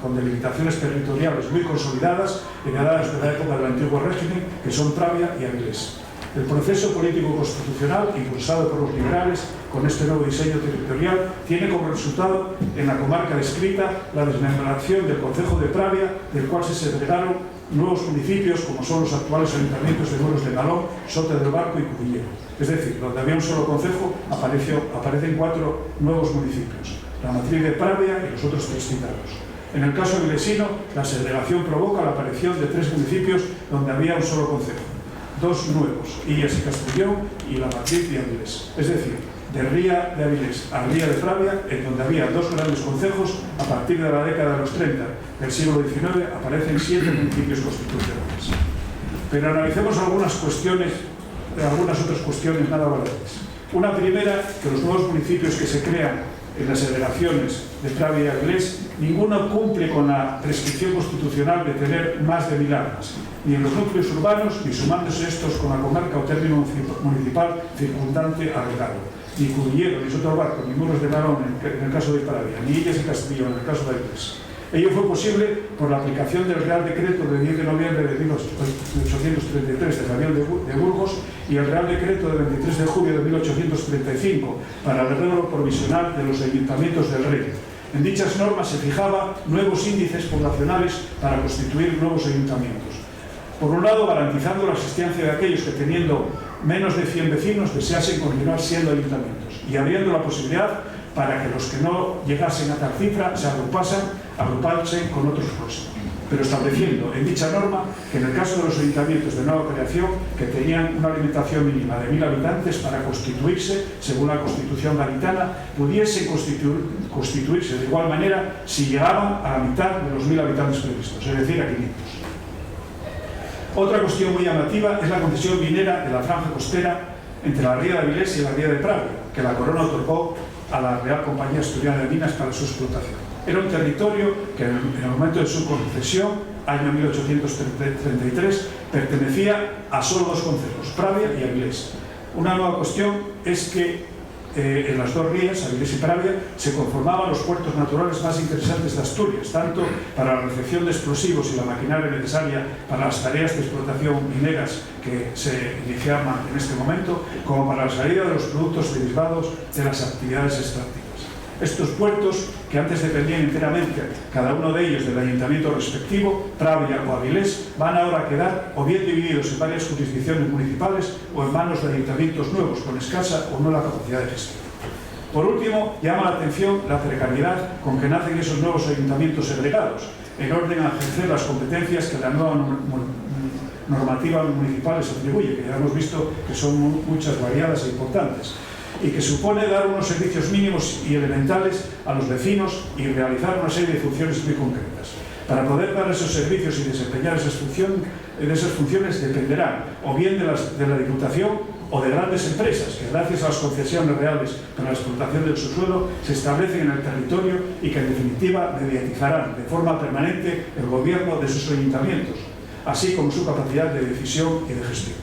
con delimitaciones territoriales muy consolidadas, heredadas de la época del antiguo régimen, que son Pravia y Avilés. El proceso político constitucional, impulsado por los liberales, con este nuevo diseño territorial, tiene como resultado, en la comarca descrita, la desmembración del concejo de Pravia, del cual se segregaron nuevos municipios, como son los actuales ayuntamientos de Muros de Nalón, Sota del Barco y Cubillero. Es decir, donde había un solo concejo, aparecen 4 nuevos municipios, la matriz de Pravia y los otros 3 citados. En el caso avilesino, la segregación provoca la aparición de 3 municipios donde había un solo concejo, 2 nuevos, Illas y Castellón y la matriz de Avilés. Es decir, de Ría de Avilés a Ría de Pravia, en donde había 2 grandes concejos, a partir de la década de los 30 del siglo XIX aparecen 7 municipios constitucionales. Pero analicemos algunas otras cuestiones nada valientes. Una primera, que los nuevos municipios que se crean en las segregaciones de Pravia y Avilés, ninguno cumple con la prescripción constitucional de tener más de 1000 armas, ni en los núcleos urbanos, ni sumándose estos con la comarca o término municipal circundante al regalo. Ni Cubillero, ni Sota del Barco, ni Muros de Nalón en el caso de Pravia, ni Illas y Castellón en el caso de Avilés. Ello fue posible por la aplicación del Real Decreto de 10 de noviembre de 1833 de Gabriel de Burgos y el Real Decreto de 23 de julio de 1835 para el arreglo provisional de los ayuntamientos del Reino. En dichas normas se fijaba nuevos índices poblacionales para constituir nuevos ayuntamientos. Por un lado, garantizando la existencia de aquellos que, teniendo menos de 100 vecinos, deseasen continuar siendo ayuntamientos y abriendo la posibilidad para que los que no llegasen a tal cifra se agrupasen con otros próximos, pero estableciendo en dicha norma que en el caso de los ayuntamientos de nueva creación que tenían una limitación mínima de 1000 habitantes para constituirse, según la Constitución gaditana, pudiesen constituirse de igual manera si llegaban a la mitad de los 1000 habitantes previstos, es decir, a 500. Otra cuestión muy llamativa es la concesión minera de la franja costera entre la ría de Avilés y la ría de Pravia, que la corona otorgó a la Real Compañía Asturiana de Minas para su explotación. Era un territorio que en el momento de su concesión, año 1833, pertenecía a solo 2 concejos, Pravia y Avilés. Una nueva cuestión es que en las 2 rías, Avilés y Pravia, se conformaban los puertos naturales más interesantes de Asturias, tanto para la recepción de explosivos y la maquinaria necesaria para las tareas de explotación mineras que se iniciaban en este momento, como para la salida de los productos derivados de las actividades extractivas. Estos puertos, que antes dependían enteramente, cada uno de ellos del ayuntamiento respectivo, Pravia o Avilés, van ahora a quedar o bien divididos en varias jurisdicciones municipales o en manos de ayuntamientos nuevos con escasa o nula capacidad de gestión. Por último, llama la atención la precariedad con que nacen esos nuevos ayuntamientos segregados, en orden a ejercer las competencias que la nueva normativa municipal les atribuye, que ya hemos visto que son muchas, variadas e importantes, y que supone dar unos servicios mínimos y elementales a los vecinos y realizar una serie de funciones muy concretas. Para poder dar esos servicios y desempeñar esas funciones dependerán o bien de la Diputación o de grandes empresas que, gracias a las concesiones reales para la explotación del subsuelo, se establecen en el territorio y que en definitiva mediatizarán de forma permanente el gobierno de sus ayuntamientos, así como su capacidad de decisión y de gestión.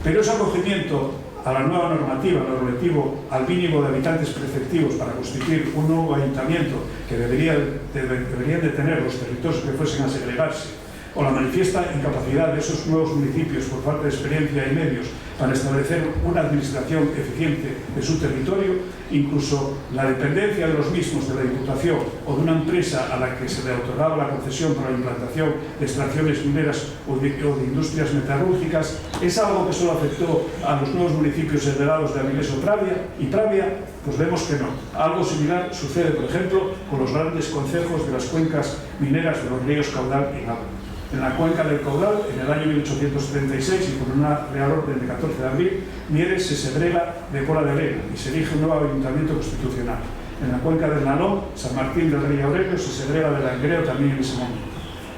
Pero ese acogimiento a la nueva normativa, lo relativo al mínimo de habitantes preceptivos para constituir un nuevo ayuntamiento que deberían de tener los territorios que fuesen a segregarse, o la manifiesta incapacidad de esos nuevos municipios por falta de experiencia y medios para establecer una administración eficiente de su territorio, incluso la dependencia de los mismos de la Diputación o de una empresa a la que se le otorgaba la concesión para la implantación de extracciones mineras o de industrias metalúrgicas, es algo que solo afectó a los nuevos municipios segregados de Avilés o Pravia, pues vemos que no. Algo similar sucede, por ejemplo, con los grandes concejos de las cuencas mineras de los ríos Caudal y Nava. En la cuenca del Caudal, en el año 1836, y con una real orden de 14 de abril, Mieres se segrega de Pola de Arena y se elige un nuevo ayuntamiento constitucional. En la cuenca del Nalón, San Martín del Rey Aurelio se segrega de Langreo también en ese momento.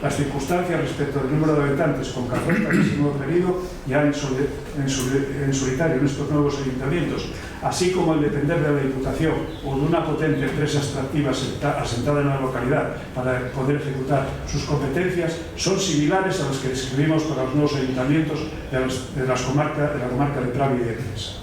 Las circunstancias respecto del número de habitantes con que afronta ese nuevo periodo ya en solitario en estos nuevos ayuntamientos, así como el depender de la Diputación o de una potente empresa extractiva asentada en la localidad para poder ejecutar sus competencias, son similares a las que describimos para los nuevos ayuntamientos de la comarca de Pravi y de Cres.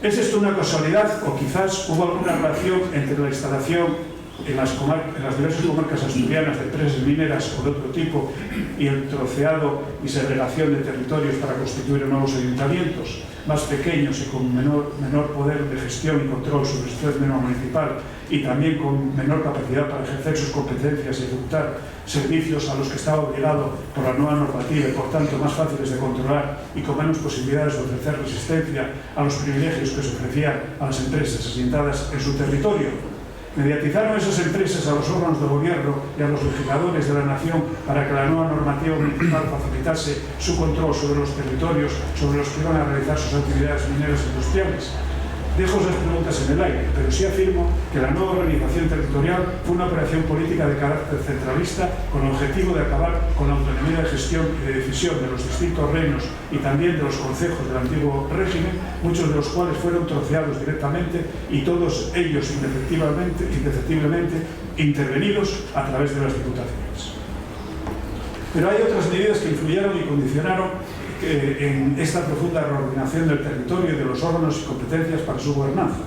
¿Es esto una casualidad o quizás hubo alguna relación entre la instalación en las diversas comarcas asturianas de empresas mineras o de otro tipo y el troceado y segregación de territorios para constituir nuevos ayuntamientos más pequeños y con menor poder de gestión y control sobre el término municipal y también con menor capacidad para ejercer sus competencias y ejecutar servicios a los que estaba obligado por la nueva normativa y por tanto más fáciles de controlar y con menos posibilidades de ofrecer resistencia a los privilegios que se ofrecían a las empresas asentadas en su territorio? Mediatizaron esas empresas a los órganos de gobierno y a los legisladores de la nación para que la nueva normativa municipal facilitase su control sobre los territorios sobre los que iban a realizar sus actividades mineras e industriales. Dejo esas preguntas en el aire, pero sí afirmo que la nueva organización territorial fue una operación política de carácter centralista con el objetivo de acabar con la autonomía de gestión y de decisión de los distintos reinos y también de los concejos del antiguo régimen, muchos de los cuales fueron troceados directamente y todos ellos indefectiblemente intervenidos a través de las diputaciones. Pero hay otras medidas que influyeron y condicionaron en esta profunda reordenación del territorio y de los órganos y competencias para su gobernanza.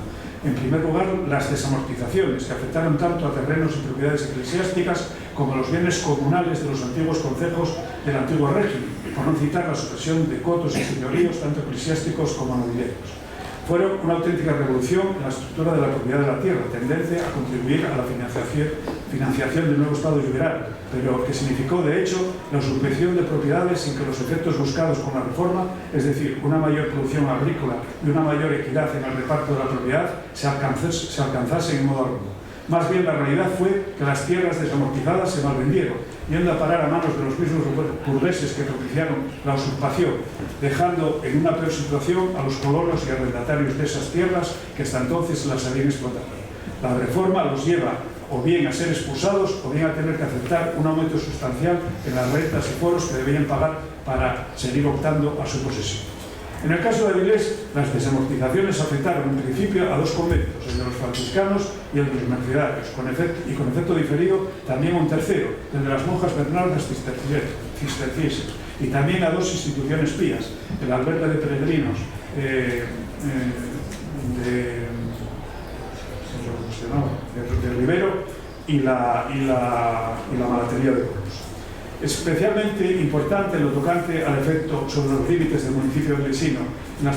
En primer lugar, las desamortizaciones, que afectaron tanto a terrenos y propiedades eclesiásticas como a los bienes comunales de los antiguos concejos del antiguo régimen, por no citar la supresión de cotos y señoríos, tanto eclesiásticos como nobiliarios. Fueron una auténtica revolución en la estructura de la propiedad de la tierra, tendencia a contribuir a la financiación del nuevo Estado liberal, pero que significó, de hecho, la usurpación de propiedades sin que los efectos buscados con la reforma, es decir, una mayor producción agrícola y una mayor equidad en el reparto de la propiedad, se alcanzasen en modo alguno. Más bien, la realidad fue que las tierras desamortizadas se malvendieron, yendo a parar a manos de los mismos burgueses que propiciaron la usurpación, dejando en una peor situación a los colonos y arrendatarios de esas tierras que hasta entonces las habían explotado. La reforma los lleva o bien a ser expulsados o bien a tener que aceptar un aumento sustancial en las rentas y foros que debían pagar para seguir optando a su posesión. En el caso de Avilés, las desamortizaciones afectaron en principio a dos conventos, el de los franciscanos y el de los mercedarios, con efecto diferido también a un tercero, el de las monjas bernardas cistercienses, y también a dos instituciones pías, el albergue de peregrinos de Rivero y la malatería de Coros. Especialmente importante lo tocante al efecto sobre los límites del municipio de Lesino en los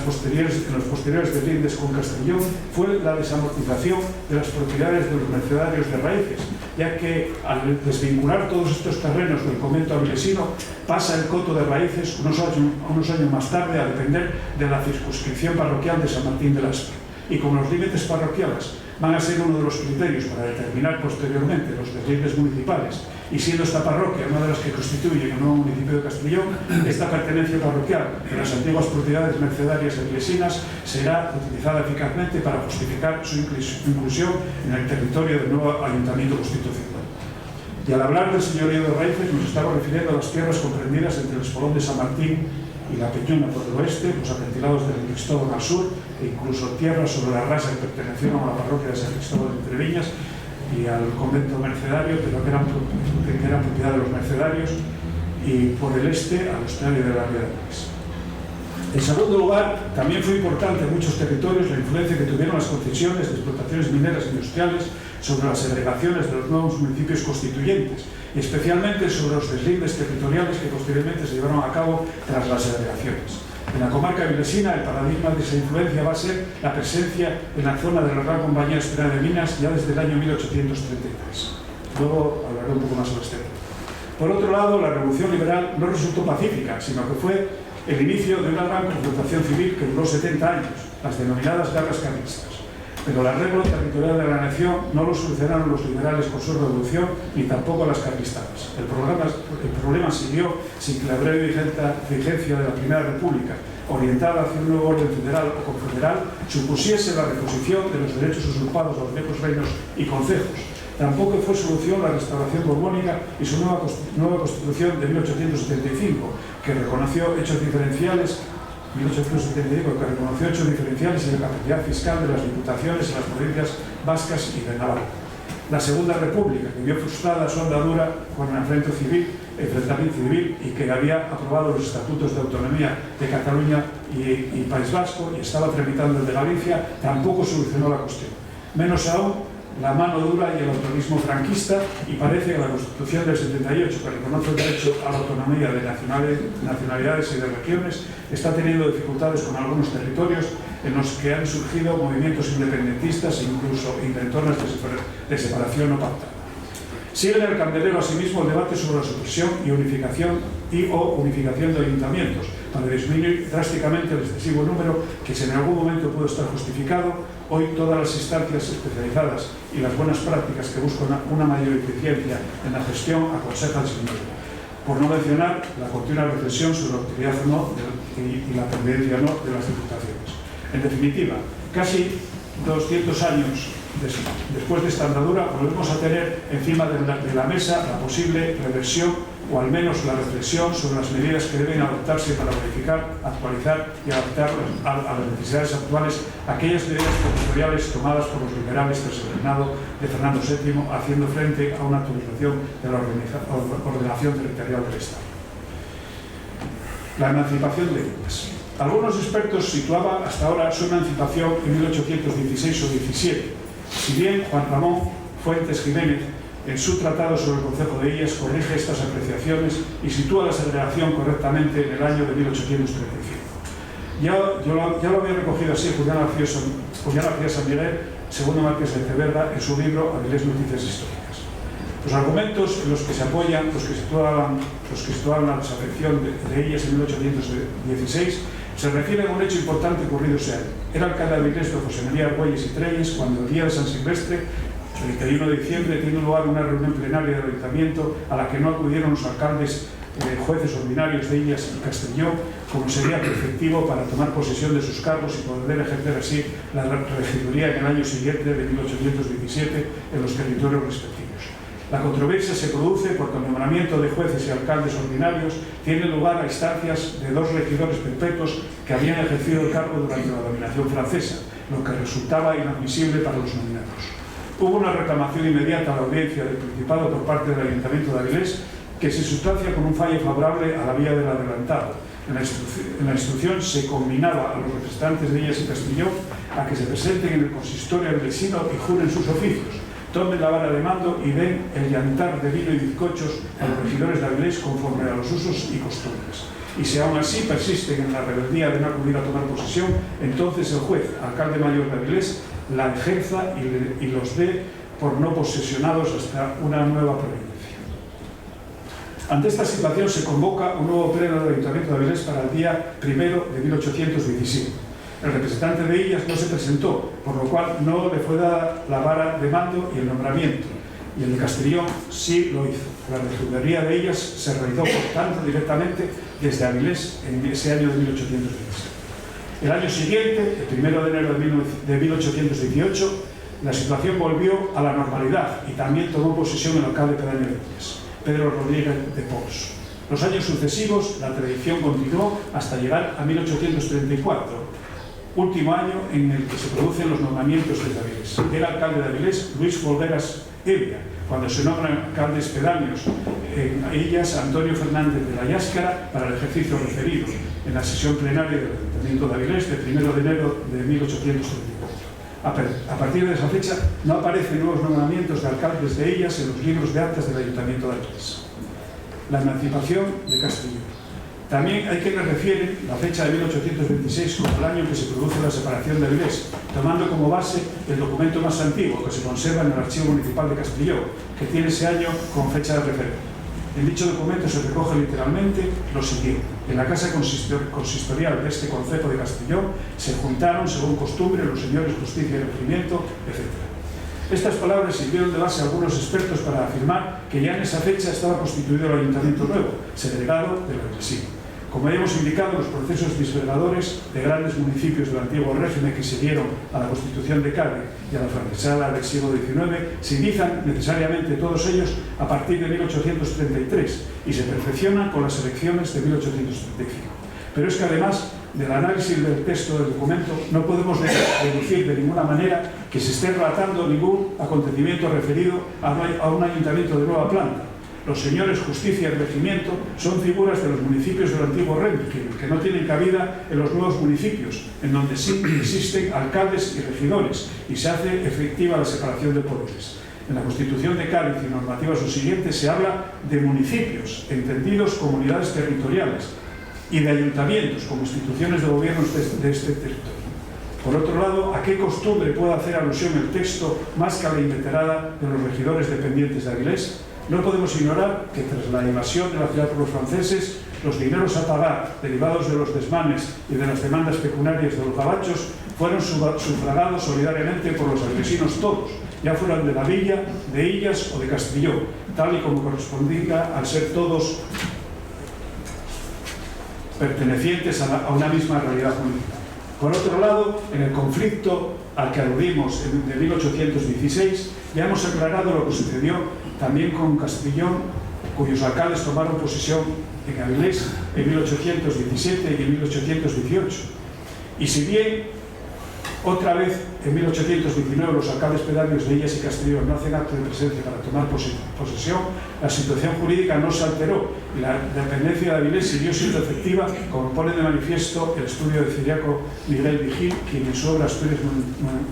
posteriores deslindes con Castellón fue la desamortización de las propiedades de los mercedarios de raíces, ya que al desvincular todos estos terrenos del convento avilesino pasa el coto de raíces unos años más tarde a depender de la circunscripción parroquial de San Martín de Lastra. Y como los límites parroquiales van a ser uno de los criterios para determinar posteriormente los deslindes municipales, y siendo esta parroquia una de las que constituye el nuevo municipio de Castellón, esta pertenencia parroquial de las antiguas propiedades mercedarias eclesianas será utilizada eficazmente para justificar su inclusión en el territorio del nuevo ayuntamiento constitucional. Y al hablar del señorío de raíces nos estamos refiriendo a las tierras comprendidas entre el espolón de San Martín y la Peñuna por el oeste, los acantilados de San Cristóbal al sur, e incluso tierras sobre la rasa que pertenecieron a la parroquia de San Cristóbal de Entreviñas y al convento mercedario, pero que eran propiedad de los mercedarios, y por el este al estuario de la Ría de París. En segundo lugar, también fue importante en muchos territorios la influencia que tuvieron las concesiones de explotaciones mineras e industriales sobre las segregaciones de los nuevos municipios constituyentes, y especialmente sobre los deslindes territoriales que posteriormente se llevaron a cabo tras las segregaciones. En la comarca avilesina, el paradigma de esa influencia va a ser la presencia en la zona de la Real Compañía Asturiana de Minas ya desde el año 1833. Luego hablaré un poco más sobre este tema. Por otro lado, la Revolución Liberal no resultó pacífica, sino que fue el inicio de una gran confrontación civil que duró 70 años, las denominadas guerras carlistas. Pero el arreglo territorial de la nación no lo solucionaron los liberales con su revolución, ni tampoco las carlistadas. El problema siguió sin que la breve vigencia de la Primera República, orientada hacia un nuevo orden federal o confederal, supusiese la reposición de los derechos usurpados a los viejos reinos y concejos. Tampoco fue solución la restauración borbónica y su nueva constitución de 1875, que reconoció hechos diferenciales en la capacidad fiscal de las diputaciones en las provincias vascas y de Navarra. La Segunda República, que vio frustrada su andadura con el enfrentamiento civil y que había aprobado los estatutos de autonomía de Cataluña y País Vasco y estaba tramitando el de Galicia, tampoco solucionó la cuestión. Menos aún la mano dura y el autonomismo franquista, y parece que la Constitución del 78, que reconoce el derecho a la autonomía de nacionalidades y de regiones, está teniendo dificultades con algunos territorios en los que han surgido movimientos independentistas e incluso intentonas de separación no pactada. Sigue en el candelero asimismo el debate sobre la supresión y unificación de ayuntamientos, para disminuir drásticamente el excesivo número que, si en algún momento pudo estar justificado, hoy todas las instancias especializadas y las buenas prácticas que buscan una mayor eficiencia en la gestión aconsejan disminuir. Por no mencionar la continua reflexión sobre la utilidad o no y la tendencia o no de las diputaciones. En definitiva, casi 200 años después de esta andadura, volvemos a tener encima de la mesa la posible reversión o al menos la reflexión sobre las medidas que deben adoptarse para verificar, actualizar y adaptar a las necesidades actuales aquellas medidas territoriales tomadas por los liberales tras el reinado de Fernando VII, haciendo frente a una actualización de la ordenación territorial del Estado. La emancipación de ellas. Algunos expertos situaban hasta ahora su emancipación en 1816 o 17. Si bien Juan Ramón Fuentes Jiménez, en su tratado sobre el Concejo de Illas, corrige estas apreciaciones y sitúa la segregación correctamente en el año de 1835. Ya lo había recogido así Julián García San Miguel, segundo marqués de Ceberda, en su libro Avilés Noticias Históricas. Los argumentos en los que se apoyan los que situaban la desafección de Illas en 1816 se refieren a un hecho importante ocurrido ese año. Era alcalde de Avilés de José María Argüelles y Trelles cuando el día de San Silvestre, el 31 de diciembre, tiene lugar una reunión plenaria del Ayuntamiento a la que no acudieron los alcaldes, jueces ordinarios de Illas y Castelló, como sería preceptivo para tomar posesión de sus cargos y poder ejercer así la regiduría en el año siguiente de 1817 en los territorios respectivos. La controversia se produce porque el nombramiento de jueces y alcaldes ordinarios tiene lugar a instancias de dos regidores perpetuos que habían ejercido el cargo durante la dominación francesa, lo que resultaba inadmisible para los nominados. Hubo una reclamación inmediata a la audiencia del Principado por parte del Ayuntamiento de Avilés, que se sustancia con un fallo favorable a la vía del adelantado. En la instrucción se combinaba a los representantes de Illas y Castelló a que se presenten en el consistorio avilesino y juren sus oficios, tomen la vara de mando y den el llantar de vino y bizcochos a los regidores de Avilés conforme a los usos y costumbres. Y si aún así persisten en la rebeldía de no acudir a tomar posesión, entonces el juez, alcalde mayor de Avilés, la ejerza y los dé por no posesionados hasta una nueva providencia. Ante esta situación se convoca un nuevo pleno del Ayuntamiento de Avilés para el día 1 de 1817. El representante de Illas no se presentó, por lo cual no le fue dada la vara de mando y el nombramiento, y el de Castellón sí lo hizo. La regiduría de Illas se realizó, por tanto, directamente desde Avilés en ese año de 1816. El año siguiente, el 1 de enero de 1818, la situación volvió a la normalidad y también tomó posesión el alcalde pedáneo de Illas, Pedro Rodríguez de Pons. Los años sucesivos, la tradición continuó hasta llegar a 1834, último año en el que se producen los nombramientos de Avilés. Era alcalde de Avilés Luis Folgueras Evia, cuando se nombran alcaldes pedáneos en Illas Antonio Fernández de la Yáscara para el ejercicio referido en la sesión plenaria del Ayuntamiento de Avilés del 1 de enero de 1834. A partir de esa fecha no aparecen nuevos nombramientos de alcaldes de Illas en los libros de actas del Ayuntamiento de Avilés. La emancipación de Castelló. También hay quienes refieren la fecha de 1826 como el año en que se produce la separación de Avilés, tomando como base el documento más antiguo que se conserva en el Archivo Municipal de Castelló, que tiene ese año como fecha de referencia. En dicho documento se recoge literalmente lo siguiente: en la casa consistorial de este concejo de Castellón se juntaron, según costumbre, los señores Justicia y Regimiento, etc. Estas palabras sirvieron de base a algunos expertos para afirmar que ya en esa fecha estaba constituido el Ayuntamiento Nuevo, segregado del represivo. Como ya hemos indicado, los procesos disgregadores de grandes municipios del antiguo régimen que siguieron a la Constitución de Cádiz y a la francesada del siglo XIX se inician necesariamente todos ellos a partir de 1833 y se perfeccionan con las elecciones de 1835. Pero es que además del análisis del texto del documento no podemos deducir de ninguna manera que se esté relatando ningún acontecimiento referido a un ayuntamiento de nueva planta. Los señores Justicia y Regimiento son figuras de los municipios del antiguo régimen, que no tienen cabida en los nuevos municipios, en donde sí existen alcaldes y regidores, y se hace efectiva la separación de poderes. En la Constitución de Cádiz y normativas subsiguientes se habla de municipios, entendidos como unidades territoriales, y de ayuntamientos, como instituciones de gobierno de este territorio. Por otro lado, ¿a qué costumbre puede hacer alusión el texto más que a la inveterada de los regidores dependientes de Avilés? No podemos ignorar que tras la invasión de la ciudad por los franceses, los dineros a pagar derivados de los desmanes y de las demandas pecuniarias de los gabachos fueron sufragados solidariamente por los avilesinos todos, ya fueran de la villa, de Illas o de Castellón, tal y como correspondía al ser todos pertenecientes a una misma realidad municipal. Por otro lado, en el conflicto al que aludimos de 1816, ya hemos aclarado lo que sucedió también con Castellón, cuyos alcaldes tomaron posesión en Avilés en 1817 y en 1818. Y si bien otra vez en 1819 los alcaldes pedáneos de Illas y Castellón no hacen acto de presencia para tomar posesión, la situación jurídica no se alteró y la dependencia de Avilés siguió siendo efectiva, como pone de manifiesto el estudio de Ciriaco Miguel Vigil, quien en su obra Estudios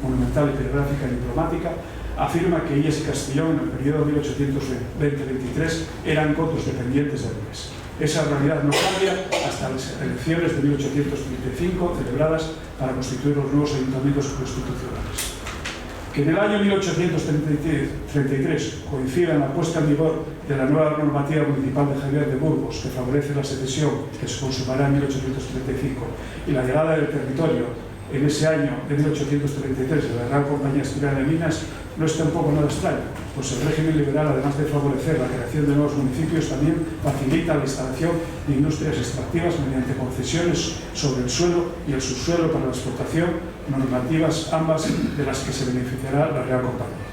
Monumental, Epigrafíca y Diplomática afirma que Illas y Castellón en el periodo 1820-23 eran cotos dependientes de Avilés. Esa realidad no cambia hasta las elecciones de 1835 celebradas para constituir los nuevos ayuntamientos constitucionales. Que en el año 1833 coincida en la puesta en vigor de la nueva normativa municipal de Javier de Burgos, que favorece la secesión, que se consumará en 1835, y la llegada del territorio en ese año de 1833 de la Real Compañía Asturiana de Minas, no es tampoco nada extraño, pues el régimen liberal, además de favorecer la creación de nuevos municipios, también facilita la instalación de industrias extractivas mediante concesiones sobre el suelo y el subsuelo para la explotación, normativas ambas de las que se beneficiará la Real Compañía.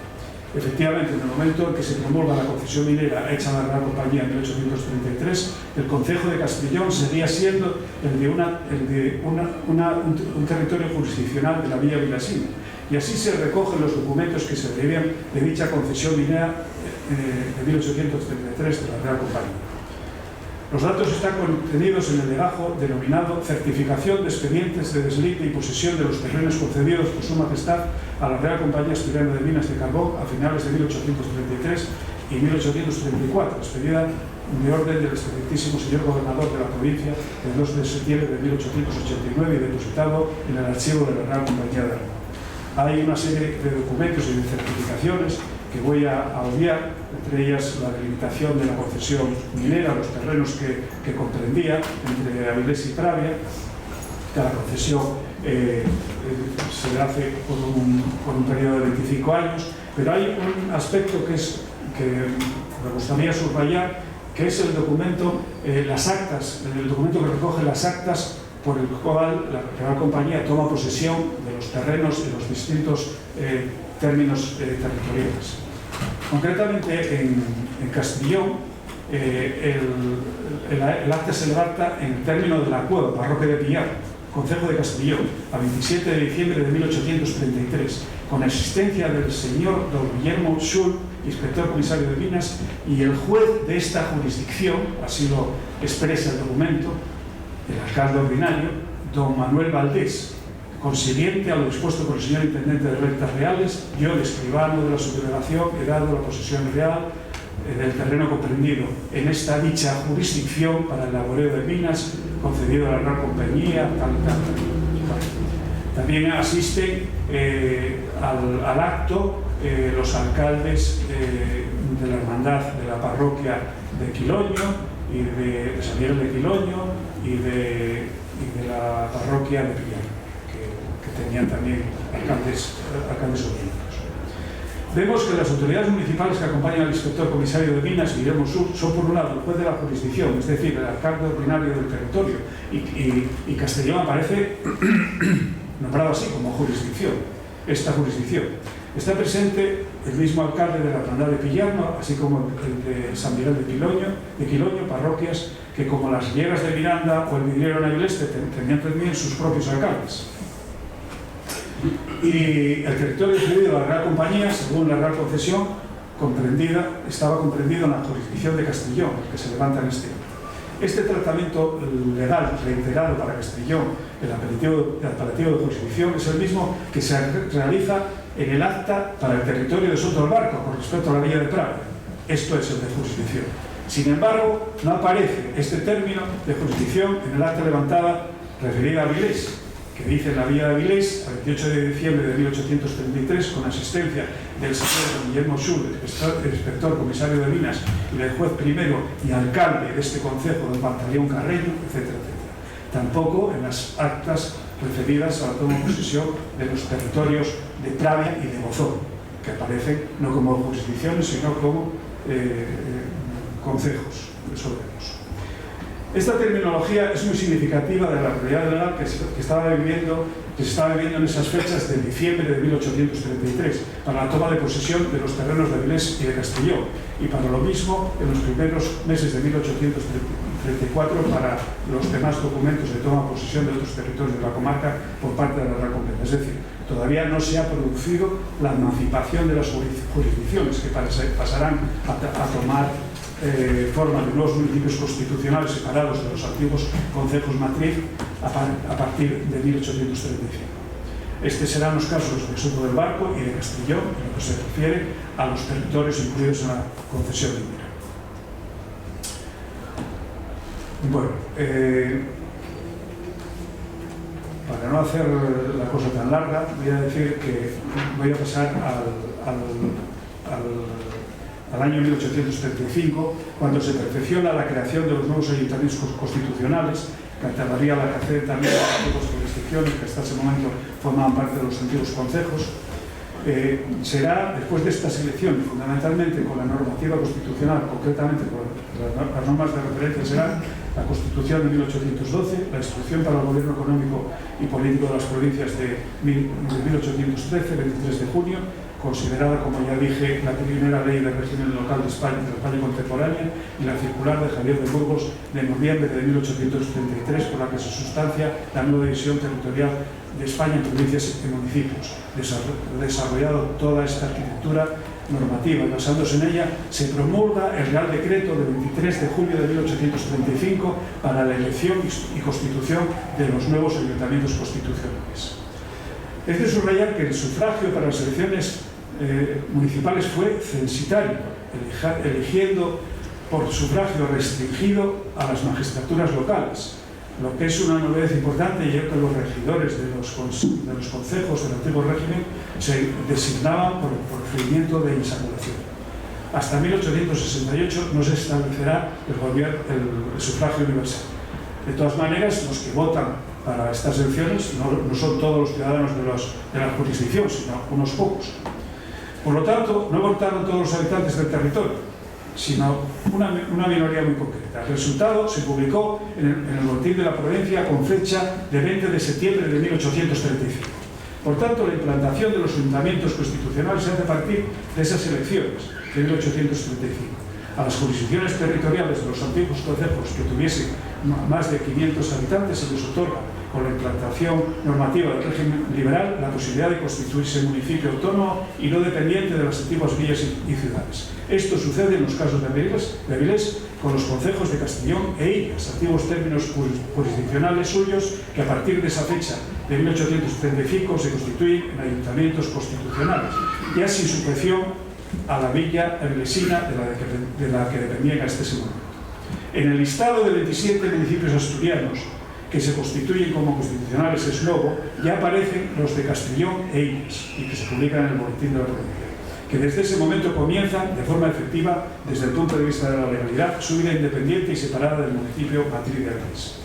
Efectivamente, en el momento en que se promulga la concesión minera hecha a la Real Compañía en 1833, el concejo de Castellón seguía siendo el de un territorio jurisdiccional de la Villa Vilasina, y así se recogen los documentos que se derivan de dicha concesión minera de 1833 de la Real Compañía. Los datos están contenidos en el legajo denominado Certificación de expedientes de deslite y posesión de los terrenos concedidos por Su Majestad a la Real Compañía Asturiana de Minas de Carbón a finales de 1833 y 1834, expedida de orden del excelentísimo señor gobernador de la provincia el 2 de septiembre de 1889 y depositado en el archivo de la Real Compañía de Aragón. Hay una serie de documentos y de certificaciones que voy a obviar, entre ellas la delimitación de la concesión minera, los terrenos que comprendía entre Avilés y Pravia. Cada concesión se hace por un periodo de 25 años, pero hay un aspecto que me gustaría subrayar, que es el documento, las actas, el documento que recoge las actas por el cual la Real Compañía toma posesión de los terrenos en los distintos términos territoriales. Concretamente, en Castellón, el acta se levanta en el término de la Cueva, parroquia de Pillar, concejo de Castellón, a 27 de diciembre de 1833, con asistencia del señor don Guillermo Schul, inspector comisario de Minas, y el juez de esta jurisdicción, así lo expresa el documento, el alcalde ordinario, don Manuel Valdés, consiguiente a lo expuesto por el señor intendente de Rentas Reales, yo, el escribano de la subdelegación, he dado la posesión real del terreno comprendido en esta dicha jurisdicción para el laboreo de minas, concedido a la Real Compañía, tal. También asisten al acto los alcaldes de la hermandad de la parroquia de Quiloño y de San Miguel de Quiloño y de la parroquia de Pillán, que tenían también alcaldes autonómicos. Vemos que las autoridades municipales que acompañan al inspector comisario de Minas, Guillermo Sur, son por un lado el juez de la jurisdicción, es decir, el alcalde ordinario del territorio, y Castellón aparece nombrado así como jurisdicción. Esta jurisdicción está presente el mismo alcalde de la Hermandad de Pillano, así como el de San Miguel de Quiloño, parroquias que, como las Rieras de Miranda o el Vidriero en Avilés, tenían también sus propios alcaldes. Y el territorio cedido a la Real Compañía, según la Real Concesión, estaba comprendido en la jurisdicción de Castellón, que se levanta en este año. Este tratamiento legal reiterado para Castellón, el apelativo de jurisdicción, es el mismo que se realiza en el acta para el territorio de Soto del Barco con respecto a la Villa de Pravia. Esto es el de jurisdicción. Sin embargo, no aparece este término de jurisdicción en el acta levantada referida a Avilés, que dice en la Villa de Avilés, el 28 de diciembre de 1833, con asistencia del señor Guillermo Schur, el inspector comisario de Minas, y del juez primero y alcalde de este concejo, don Pantaleón Carreño, etcétera, etcétera. Tampoco en las actas referidas a la toma de posesión de los territorios de Pravia y de Bozón, que aparecen no como jurisdicciones, sino como concejos. Eso lo vemos. Esta terminología es muy significativa de la realidad legal que se estaba viviendo en esas fechas de diciembre de 1833, para la toma de posesión de los terrenos de Avilés y de Castellón, y para lo mismo en los primeros meses de 1834 para los demás documentos de toma de posesión de otros territorios de la comarca por parte de la Real Compañía. Es decir, todavía no se ha producido la emancipación de las jurisdicciones, que pasarán a tomar forma de nuevos municipios constitucionales separados de los antiguos concejos matriz a partir de 1835. Estos serán los casos de Soto del Barco y de Castellón, en lo que se refiere a los territorios incluidos en la concesión minera. Bueno, para no hacer la cosa tan larga, voy a pasar al año 1835, cuando se perfecciona la creación de los nuevos ayuntamientos constitucionales, que alteraría la característica también de las antiguas jurisdicciones, que hasta ese momento formaban parte de los antiguos concejos. Será después de estas elecciones, fundamentalmente con la normativa constitucional, concretamente con las normas de referencia, será la Constitución de 1812, la Instrucción para el Gobierno Económico y Político de las Provincias de 1813, 23 de junio, considerada, como ya dije, la primera ley del régimen local de España contemporánea, y la circular de Javier de Burgos de noviembre de 1833, por la que se sustancia la nueva división territorial de España en provincias y municipios. Desarrollado toda esta arquitectura normativa y basándose en ella, se promulga el Real Decreto del 23 de julio de 1835 para la elección y constitución de los nuevos ayuntamientos constitucionales. Es de subrayar que el sufragio para las elecciones municipales fue censitario, eligiendo por sufragio restringido a las magistraturas locales, lo que es una novedad importante, ya que los regidores de los concejos del antiguo régimen se designaban por procedimiento de insaculación. Hasta 1868 no se establecerá el sufragio universal. De todas maneras, los que votan para estas elecciones no son todos los ciudadanos de la jurisdicción, sino unos pocos. Por lo tanto, no votaron todos los habitantes del territorio, sino una minoría muy concreta. El resultado se publicó en el Boletín de la Provincia con fecha de 20 de septiembre de 1835. Por tanto, la implantación de los ayuntamientos constitucionales se hace a partir de esas elecciones de 1835. A las jurisdicciones territoriales de los antiguos concejos que tuviesen más de 500 habitantes se les otorga, con la implantación normativa del régimen liberal, la posibilidad de constituirse municipio autónomo y no dependiente de las antiguas villas y ciudades. Esto sucede en los casos de Avilés con los concejos de Castellón e Illas, antiguos términos jurisdiccionales suyos que a partir de esa fecha de 1835 se constituyen en ayuntamientos constitucionales, ya sin sujeción a la villa avilesina de la que dependían hasta ese momento. En el listado de 27 municipios asturianos que se constituyen como constitucionales ex novo, ya aparecen los de Castellón e Illas, y que se publican en el Boletín de la Provincia. que desde ese momento comienzan de forma efectiva, desde el punto de vista de la legalidad, su vida independiente y separada del municipio matriz de Avilés.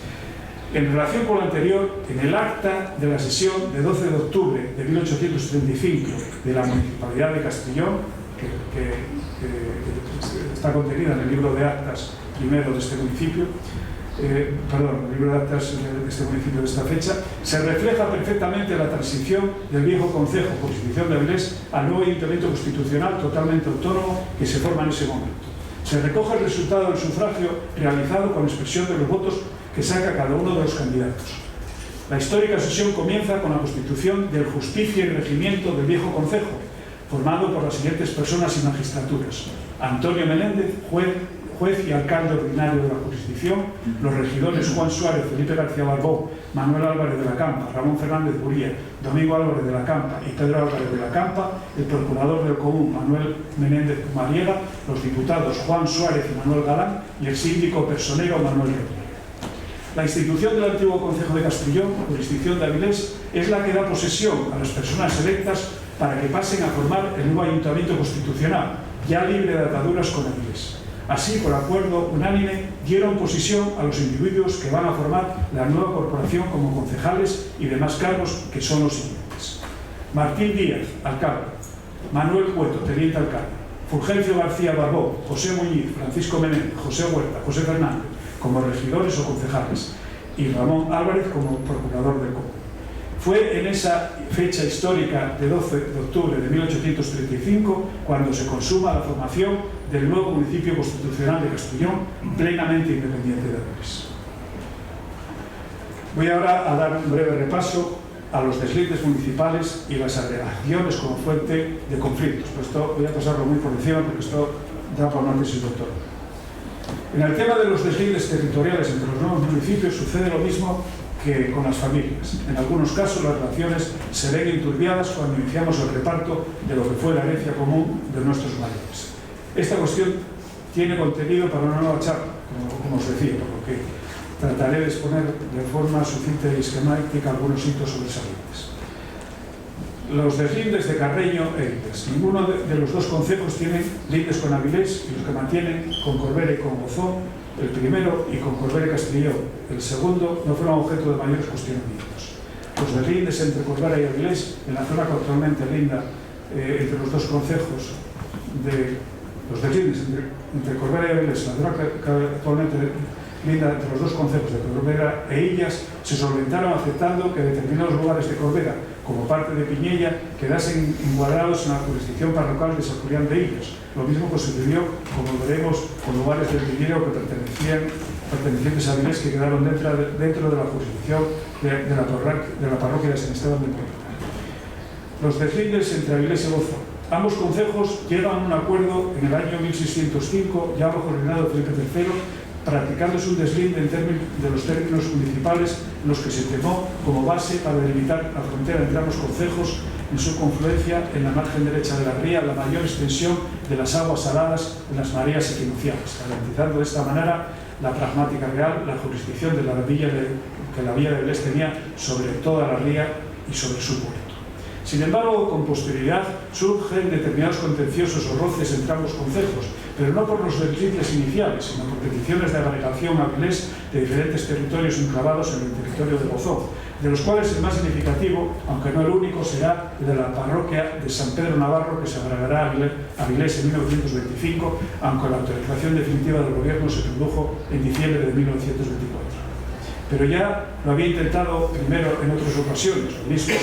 En relación con lo anterior, en el acta de la sesión de 12 de octubre de 1835 de la Municipalidad de Castellón, que está contenida en el libro de actas primero de este municipio, el libro de actas de este municipio de esta fecha, se refleja perfectamente la transición del viejo concejo jurisdicción de Avilés al nuevo ayuntamiento constitucional totalmente autónomo que se forma en ese momento. Se recoge el resultado del sufragio realizado con expresión de los votos que saca cada uno de los candidatos. La histórica sesión comienza con la constitución del Justicia y Regimiento del viejo concejo, formado por las siguientes personas y magistraturas: Antonio Menéndez, juez y alcalde ordinario de la jurisdicción; los regidores Juan Suárez, Felipe García Barbó, Manuel Álvarez de la Campa, Ramón Fernández Buría, Domingo Álvarez de la Campa y Pedro Álvarez de la Campa; el procurador del común, Manuel Menéndez Mariega; los diputados Juan Suárez y Manuel Galán; y el síndico personero Manuel Rodríguez. La institución del antiguo concejo de Castellón, jurisdicción de Avilés, es la que da posesión a las personas electas para que pasen a formar el nuevo ayuntamiento constitucional, ya libre de ataduras con Avilés. Así, por acuerdo unánime, dieron posesión a los individuos que van a formar la nueva corporación como concejales y demás cargos, que son los siguientes: Martín Díaz, alcalde; Manuel Cueto, teniente alcalde; Fulgencio García Barbó, José Muñiz, Francisco Menéndez, José Huerta, José Fernández, como regidores o concejales, y Ramón Álvarez como procurador del común. Fue en esa fecha histórica de 12 de octubre de 1835 cuando se consuma la formación del nuevo municipio constitucional de Castellón, plenamente independiente de Avilés. Voy ahora a dar un breve repaso a los deslindes municipales y las agregaciones como fuente de conflictos. Pues esto voy a pasarlo muy por encima porque esto da para una tesis doctoral. En el tema de los deslindes territoriales entre los nuevos municipios sucede lo mismo que con las familias. En algunos casos las relaciones se ven enturbiadas cuando iniciamos el reparto de lo que fue la herencia común de nuestros mayores. Esta cuestión tiene contenido para una nueva charla, como os decía, por lo que trataré de exponer de forma sucinta y esquemática algunos hitos sobresalientes. Los deslindes de Carreño e Ites. Ninguno de los dos concejos tiene lindes con Avilés, y los que mantienen con Corbera y con Gozón, el primero, y con Corbera y Castellón, el segundo, no fueron objeto de mayores cuestionamientos. Los deslindes entre Corbera y Avilés, en la zona que actualmente linda entre los dos concejos los deslindes entre Corbera y Avilés, la zona que actualmente linda entre los dos concejos de Corbera e Illas, se solventaron aceptando que determinados lugares de Corbera, como parte de Piñella, quedasen encuadrados en la jurisdicción parroquial de San Julián de Illas. Lo mismo que sucedió, como veremos, con lugares del Piñero que pertenecientes a Avilés, que quedaron dentro de la jurisdicción de la parroquia de San Esteban de Porta. Los deslindes entre Avilés y Gozón. Ambos concejos llegan a un acuerdo en el año 1605, ya bajo el reinado de Felipe III, practicándose un deslinde de los términos municipales en los que se tomó como base para delimitar la frontera entre ambos concejos en su confluencia en la margen derecha de la ría, la mayor extensión de las aguas saladas en las mareas equinocciales, garantizando de esta manera la pragmática real, la jurisdicción de que la villa de Avilés tenía sobre toda la ría y sobre su puerto. Sin embargo, con posterioridad surgen determinados contenciosos o roces entre ambos concejos, pero no por los deslindes iniciales, sino por peticiones de agregación a Avilés de diferentes territorios enclavados en el territorio de Gozón, de los cuales el más significativo, aunque no el único, será el de la parroquia de San Pedro Navarro, que se agregará a Avilés en 1925, aunque la autorización definitiva del gobierno se produjo en diciembre de 1924. Pero ya lo había intentado primero en otras ocasiones, lo mismo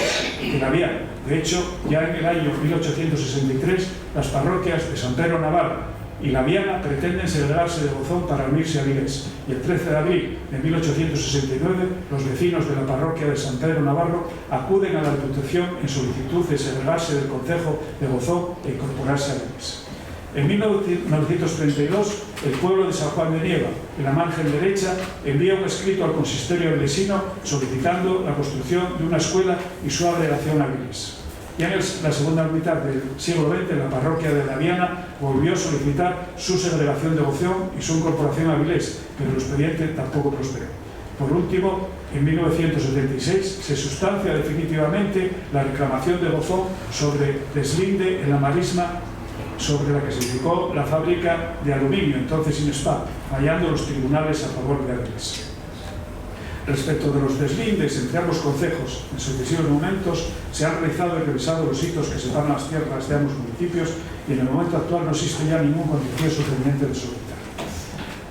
que la Viana. De hecho, ya en el año 1863, las parroquias de San Pedro Navarro y la Viana pretenden segregarse de Gozón para unirse a Avilés. Y el 13 de abril de 1869, los vecinos de la parroquia de San Pedro Navarro acuden a la Diputación en solicitud de segregarse del concejo de Gozón e incorporarse a Avilés. En 1932, el pueblo de San Juan de Nieva, en la margen derecha, envía un escrito al consistorio avilesino solicitando la construcción de una escuela y su agregación a Avilés. Ya en la segunda mitad del siglo XX, la parroquia de la Viana volvió a solicitar su segregación de Gozón y su incorporación a Avilés, pero el expediente tampoco prosperó. Por último, en 1976, se sustancia definitivamente la reclamación de Gozón sobre deslinde en la marisma sobre la que se edificó la fábrica de aluminio, entonces Inespal, fallando los tribunales a favor de Avilés. Respecto de los deslindes entre ambos concejos, en sucesivos momentos se han realizado y revisado los hitos que separan las tierras de ambos municipios y en el momento actual no existe ya ningún contencioso pendiente de solicitar.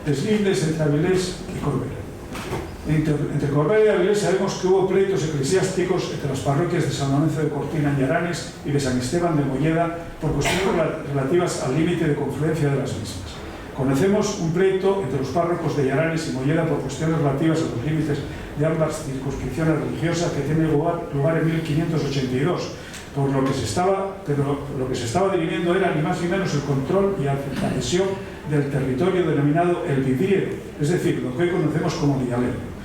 Deslindes entre Avilés y Corbera. Entre Corbera y Avilés sabemos que hubo pleitos eclesiásticos entre las parroquias de San Lorenzo de Cortina y Aranes y de San Esteban de Molleda por cuestiones relativas al límite de confluencia de las mismas. Conocemos un pleito entre los párrocos de Yaranes y Molleda por cuestiones relativas a los límites de ambas circunscripciones religiosas que tiene lugar en 1582, pero lo que se estaba dirimiendo era ni más ni menos el control y la adhesión del territorio denominado el Vidriero, es decir, lo que hoy conocemos como Villalero,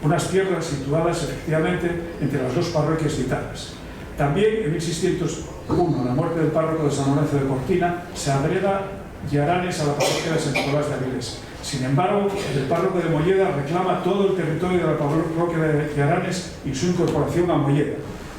unas tierras situadas efectivamente entre las dos parroquias citadas. También en 1601, a la muerte del párroco de San Lorenzo de Cortina, se agrega Yaranes a la parroquia de San Nicolás de Avilés. Sin embargo, el párroco de Molleda reclama todo el territorio de la parroquia de Yaranes y su incorporación a Molleda.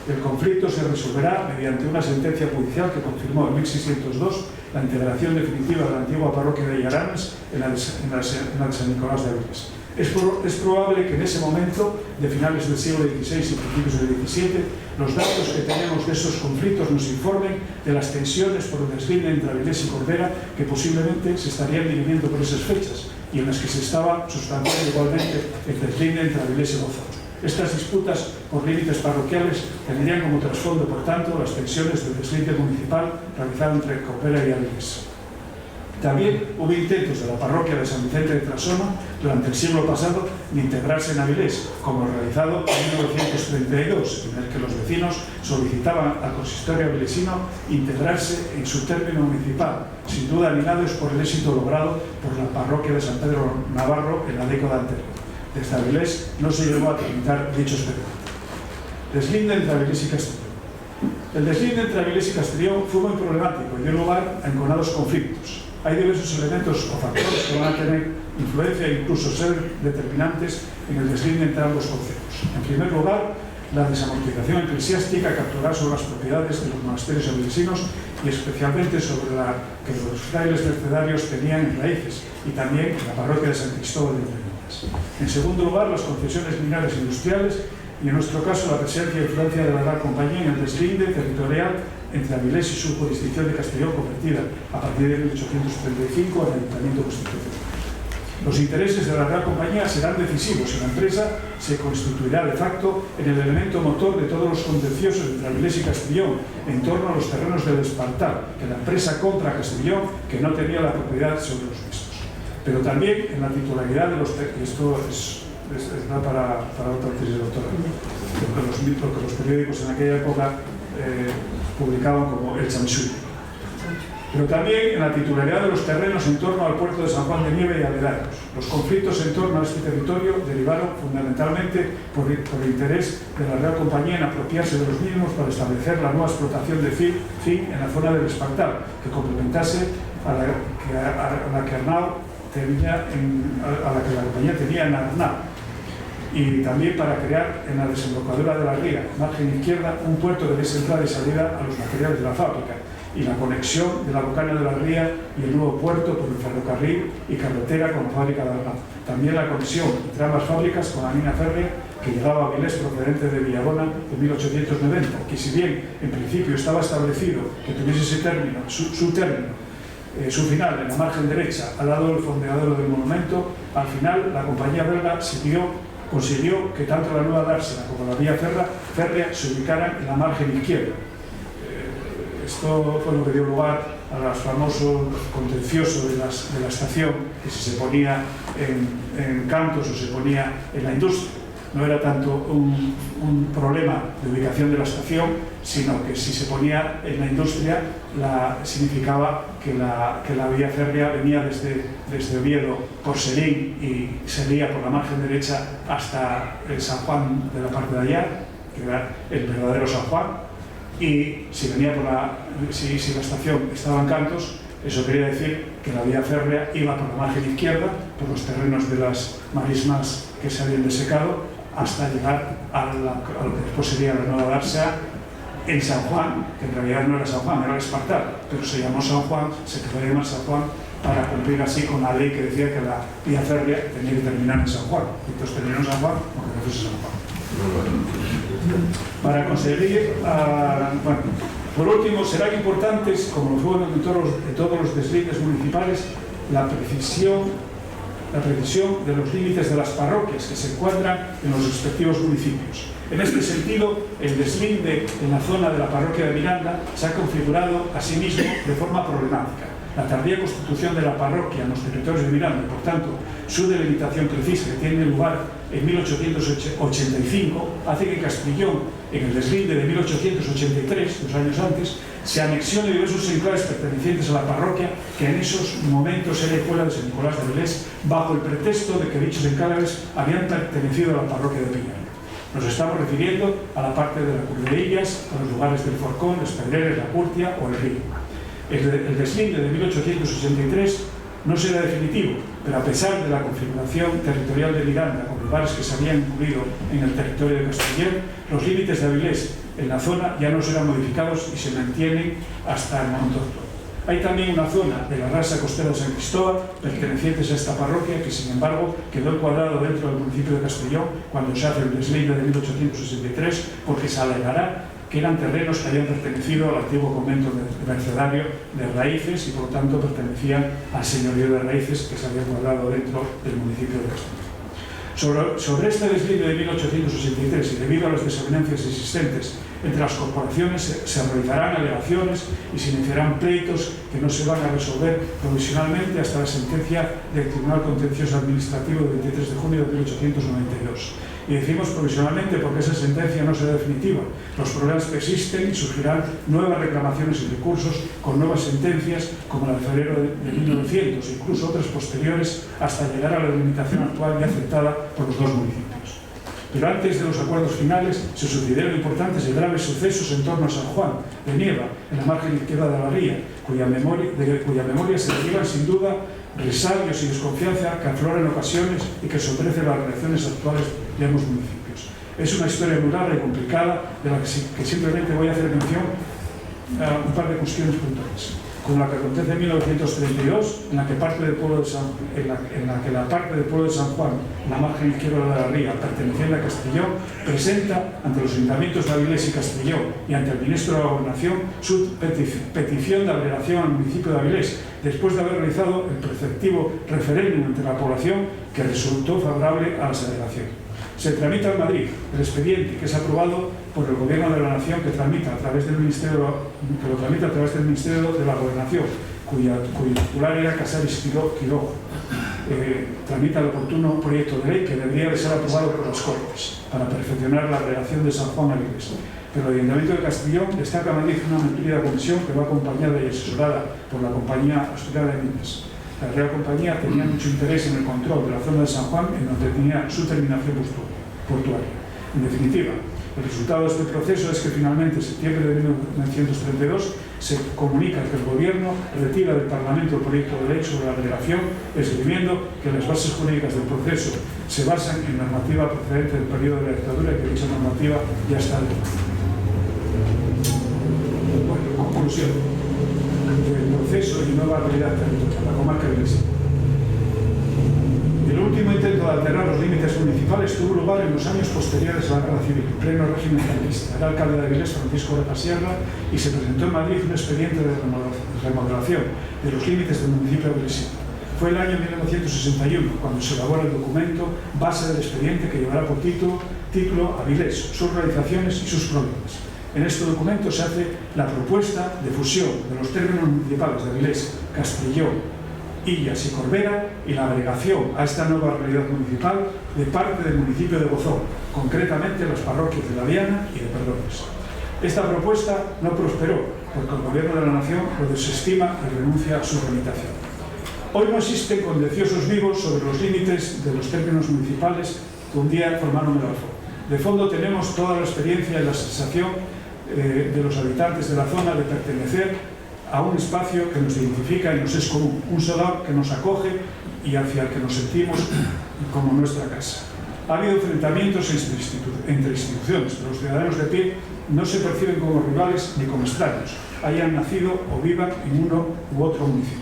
El conflicto se resolverá mediante una sentencia judicial que confirmó en 1602 la integración definitiva de la antigua parroquia de Yaranes en la de San Nicolás de Avilés. Es probable que en ese momento, de finales del siglo XVI y principios del XVII, los datos que tenemos de esos conflictos nos informen de las tensiones por el deslinde entre Avilés y Corbera que posiblemente se estarían dirimiendo por esas fechas y en las que se estaba sustanciando igualmente el deslinde entre Avilés y Gozón. Estas disputas por límites parroquiales tendrían como trasfondo, por tanto, las tensiones del deslinde municipal realizado entre Corbera y Avilés. También hubo intentos de la parroquia de San Vicente de Trasona durante el siglo pasado de integrarse en Avilés, como realizado en 1932, en el que los vecinos solicitaban al consistorio avilesino integrarse en su término municipal, sin duda animados por el éxito logrado por la parroquia de San Pedro Navarro en la década anterior. Desde Avilés no se llegó a tramitar dicho experimento. Deslinde entre Avilés y Castellón. El deslinde entre Avilés y Castellón fue muy problemático y dio lugar a enconados conflictos. Hay diversos elementos o factores que van a tener influencia e incluso ser determinantes en el deslinde entre ambos concejos. En primer lugar, la desamortización eclesiástica que actuará sobre las propiedades de los monasterios avilesinos y especialmente sobre la que los frailes mercedarios tenían en raíces y también en la parroquia de San Cristóbal de Intermedias. En segundo lugar, las concesiones mineras e industriales y en nuestro caso la presencia e influencia de la Real Compañía en el deslinde territorial entre Avilés y su jurisdicción de Castellón, convertida a partir de 1835 en Ayuntamiento Constitucional. Los intereses de la Real Compañía serán decisivos y la empresa se constituirá de facto en el elemento motor de todos los contenciosos entre Avilés y Castellón en torno a los terrenos del Espartal, que la empresa compra a Castellón, que no tenía la propiedad sobre los mismos. Pero también en la titularidad de los terrenos, esto da para otra tesis doctoral, porque los periódicos en aquella época publicaban como el Chamisuy. Pero también en la titularidad de los terrenos en torno al puerto de San Juan de Nieve y aledaños. Los conflictos en torno a este territorio derivaron fundamentalmente por el interés de la Real Compañía en apropiarse de los mismos para establecer la nueva explotación de fin en la zona del Espartal, que complementase a la que Arnau tenía a la que la compañía tenía en Arnau, y también para crear en la desembocadura de la ría, margen izquierda, un puerto de entrada y salida a los materiales de la fábrica y la conexión de la bocana de la ría y el nuevo puerto por el ferrocarril y carretera con la fábrica de Arnau. También la conexión entre ambas fábricas con la línea férrea que llegaba a Avilés procedente de Villabona en 1890, que si bien en principio estaba establecido que tuviese ese término, su final en la margen derecha al lado del fondeadero del monumento, al final la compañía belga consiguió que tanto la nueva dársena como la vía férrea se ubicaran en la margen izquierda. Esto fue lo que dio lugar al famoso contencioso de la estación, que si se ponía en Cantos o se ponía en la industria. No era tanto un problema de ubicación de la estación, sino que si se ponía en la industria significaba que la vía férrea venía desde Oviedo por Serín y seguía por la margen derecha hasta el San Juan de la parte de allá, que era el verdadero San Juan, y si la estación estaba en Cantos, eso quería decir que la vía férrea iba por la margen izquierda, por los terrenos de las marismas que se habían desecado, hasta llegar a lo que después sería la Nueva Dársena en San Juan, que en realidad no era San Juan, era el Espartal, pero se llamó San Juan, se quedó de llamar San Juan para cumplir así con la ley que decía que la vía férrea tenía que terminar en San Juan. Entonces terminó en San Juan, aunque no fuese San Juan. Para conseguir, bueno, por último, serán importantes, como lo fueron en todos los deslindes municipales, la precisión de los límites de las parroquias que se encuentran en los respectivos municipios. En este sentido, el deslinde en la zona de la parroquia de Miranda se ha configurado a sí mismo de forma problemática. La tardía constitución de la parroquia en los territorios de Miranda y, por tanto, su delimitación precisa que tiene lugar en 1885 hace que Castellón, en el deslinde de 1883, 2 años antes, se anexione diversos enclaves pertenecientes a la parroquia que en esos momentos era escuela de San Nicolás de Avilés, bajo el pretexto de que dichos enclaves habían pertenecido a la parroquia de Piñar. Nos estamos refiriendo a la parte de la Cruz de Illas, a los lugares del Forcón, Les Pedreres, La Curtia o el Río. El deslinde de 1883 no será definitivo, pero a pesar de la configuración territorial de Miranda con lugares que se habían incluido en el territorio de Castellón, los límites de Avilés en la zona ya no serán modificados y se mantienen hasta el momento actual. Hay también una zona de la rasa costera de San Cristóbal pertenecientes a esta parroquia que, sin embargo, quedó encuadrado dentro del municipio de Castellón cuando se hace el deslinde de 1863, porque se alegará que eran terrenos que habían pertenecido al antiguo convento mercedario de Raíces y, por lo tanto, pertenecían al señorío de Raíces que se había encuadrado dentro del municipio de Castellón. Sobre este deslinde de 1863 y debido a las desavenencias existentes entre las corporaciones se realizarán alegaciones y se iniciarán pleitos que no se van a resolver provisionalmente hasta la sentencia del Tribunal Contencioso Administrativo del 23 de junio de 1892. Y decimos provisionalmente porque esa sentencia no será definitiva. Los problemas persisten y surgirán nuevas reclamaciones y recursos con nuevas sentencias como la de febrero de 1900, incluso otras posteriores, hasta llegar a la delimitación actual y aceptada por los dos municipios. Pero antes de los acuerdos finales se sucedieron importantes y graves sucesos en torno a San Juan de Nieva, en la margen izquierda de la ría, cuya memoria se derivan sin duda resabios y desconfianza que afloran en ocasiones y que sombrecen las relaciones actuales de ambos municipios. Es una historia muy larga y complicada de la que simplemente voy a hacer mención a un par de cuestiones puntuales. Como la que acontece en 1932, en la que la parte del pueblo de San Juan, la margen izquierda de la ría, perteneciente a Castellón, presenta ante los ayuntamientos de Avilés y Castellón y ante el ministro de la Gobernación su petición de agregación al municipio de Avilés, después de haber realizado el preceptivo referéndum entre la población que resultó favorable a la segregación. Se tramita en Madrid el expediente que es aprobado por el Gobierno de la Nación que lo tramita a través del Ministerio de la Gobernación, cuyo titular era Casares Quiroga. Tramita el oportuno proyecto de ley que debería de ser aprobado por las Cortes para perfeccionar la relación de San Juan a Avilés. Pero el Ayuntamiento de Castellón destaca a Madrid una nutrida comisión que va acompañada y asesorada por la compañía Asturiana de Minas. La Real Compañía tenía mucho interés en el control de la zona de San Juan en donde tenía su terminación portuaria. En definitiva, el resultado de este proceso es que finalmente en septiembre de 1932 se comunica que el Gobierno retira del Parlamento el proyecto de ley sobre la agregación, escribiendo que las bases jurídicas del proceso se basan en normativa procedente del periodo de la dictadura y que dicha normativa ya está de Bueno, conclusión del proceso y nueva realidad territorial, la comarca de Avilés. El último intento de alterar los límites municipales tuvo lugar en los años posteriores a la Guerra Civil, en pleno régimen franquista. Era alcalde de Avilés Francisco de la Sierra y se presentó en Madrid un expediente de remodelación de los límites del municipio avilesino. Fue el año 1961 cuando se elabora el documento base del expediente que llevará por título Avilés, sus realizaciones y sus problemas. En este documento se hace la propuesta de fusión de los términos municipales de Avilés, Castellón, Illas y Corbera y la agregación a esta nueva realidad municipal de parte del municipio de Bozón, concretamente las parroquias de La Viana y de Perdones. Esta propuesta no prosperó porque el Gobierno de la Nación lo desestima y renuncia a su tramitación. Hoy no existen contenciosos vivos sobre los límites de los términos municipales que un día formaron el Alfo. De fondo tenemos toda la experiencia y la sensación de los habitantes de la zona de pertenecer a un espacio que nos identifica y nos es común, un solar que nos acoge y hacia el que nos sentimos como nuestra casa. Ha habido enfrentamientos entre instituciones, pero los ciudadanos de pie no se perciben como rivales ni como extraños, hayan nacido o vivan en uno u otro municipio.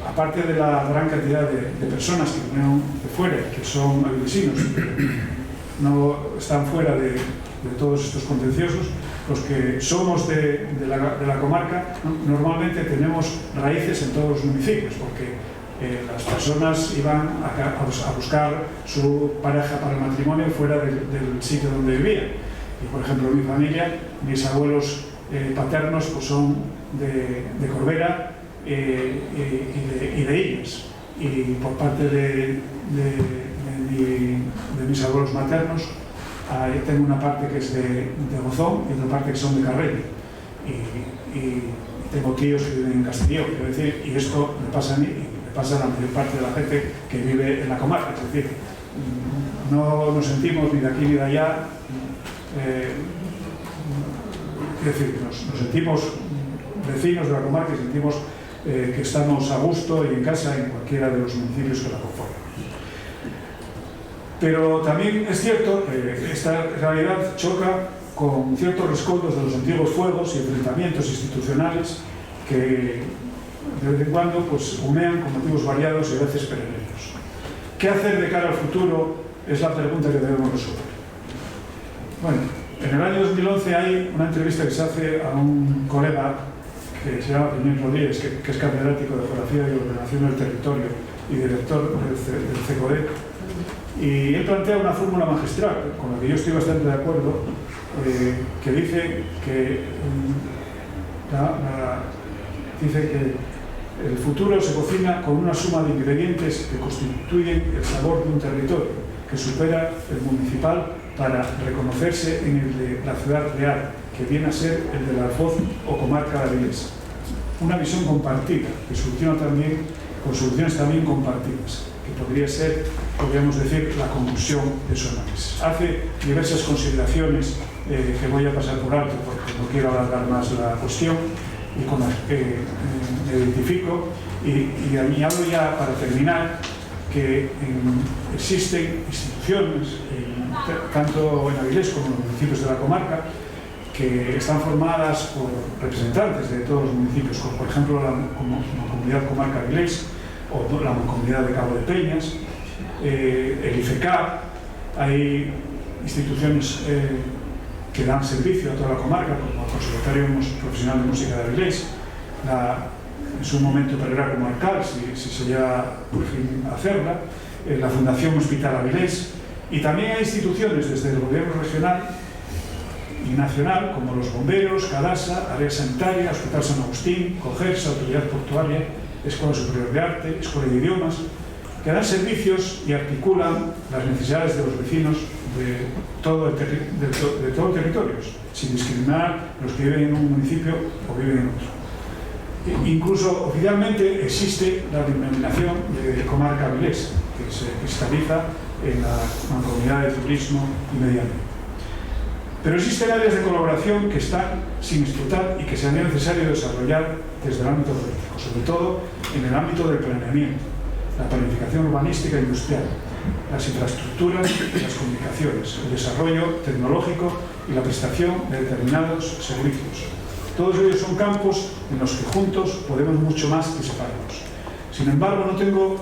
Aparte de la gran cantidad de personas que vinieron de fuera, que son avilesinos, no están fuera de todos estos contenciosos, los que somos de la comarca normalmente tenemos raíces en todos los municipios, porque las personas iban a buscar su pareja para el matrimonio fuera del sitio donde vivían. Y por ejemplo, mi familia, mis abuelos paternos pues son de Corbera y de Illes. Y por parte de mis abuelos maternos, tengo una parte que es de Gozón y otra parte que son de Carreño. Y tengo tíos que viven en Castelló, quiero decir, y esto me pasa a mí, pasa a la mayor parte de la gente que vive en la comarca, es decir, no nos sentimos ni de aquí ni de allá, es decir, nos sentimos vecinos de la comarca y sentimos que estamos a gusto y en casa en cualquiera de los municipios que la conforman. Pero también es cierto que esta realidad choca con ciertos rescoldos de los antiguos fuegos y enfrentamientos institucionales que de vez en cuando pues, humean con motivos variados y a veces perentorios. ¿Qué hacer de cara al futuro? Es la pregunta que debemos resolver. Bueno, en el año 2011 hay una entrevista que se hace a un colega que se llama Piñón Rodríguez, que es catedrático de Geografía y Ordenación del Territorio y director del CECODE, y él plantea una fórmula magistral, con la que yo estoy bastante de acuerdo, que dice que el futuro se cocina con una suma de ingredientes que constituyen el sabor de un territorio, que supera el municipal para reconocerse en el de la ciudad real, que viene a ser el del Alfoz o comarca de Avilés. Una visión compartida, que soluciona también, con soluciones también compartidas, que podría ser, podríamos decir, la conclusión de su análisis. Hace diversas consideraciones que voy a pasar por alto porque no quiero alargar más la cuestión y con las que me identifico y añado ya para terminar que existen instituciones, tanto en Avilés como en los municipios de la comarca, que están formadas por representantes de todos los municipios, como por ejemplo la Comunidad Comarca Avilés o la Comunidad de Cabo de Peñas, el IFECA. Hay instituciones que dan servicio a toda la comarca, como el Conservatorio Profesional de Música de Avilés, en su momento Perrera Comarcal, si se llega por fin a hacerla, la Fundación Hospital Avilés, y también hay instituciones desde el gobierno regional y nacional, como los bomberos, Cadasa, Área Sanitaria, Hospital San Agustín, COGERS, Autoridad Portuaria, Escuela Superior de Arte, Escuela de Idiomas, que dan servicios y articulan las necesidades de los vecinos de todo el territorio, sin discriminar los que viven en un municipio o viven en otro. Incluso oficialmente existe la denominación de comarca Avilés, que se cristaliza en la Mancomunidad de Turismo y Medio Ambiente. Pero existen áreas de colaboración que están sin explotar y que sería necesario desarrollar desde el ámbito político, sobre todo en el ámbito del planeamiento, la planificación urbanística e industrial, las infraestructuras y las comunicaciones, el desarrollo tecnológico y la prestación de determinados servicios. Todos ellos son campos en los que juntos podemos mucho más que separados. Sin embargo, no tengo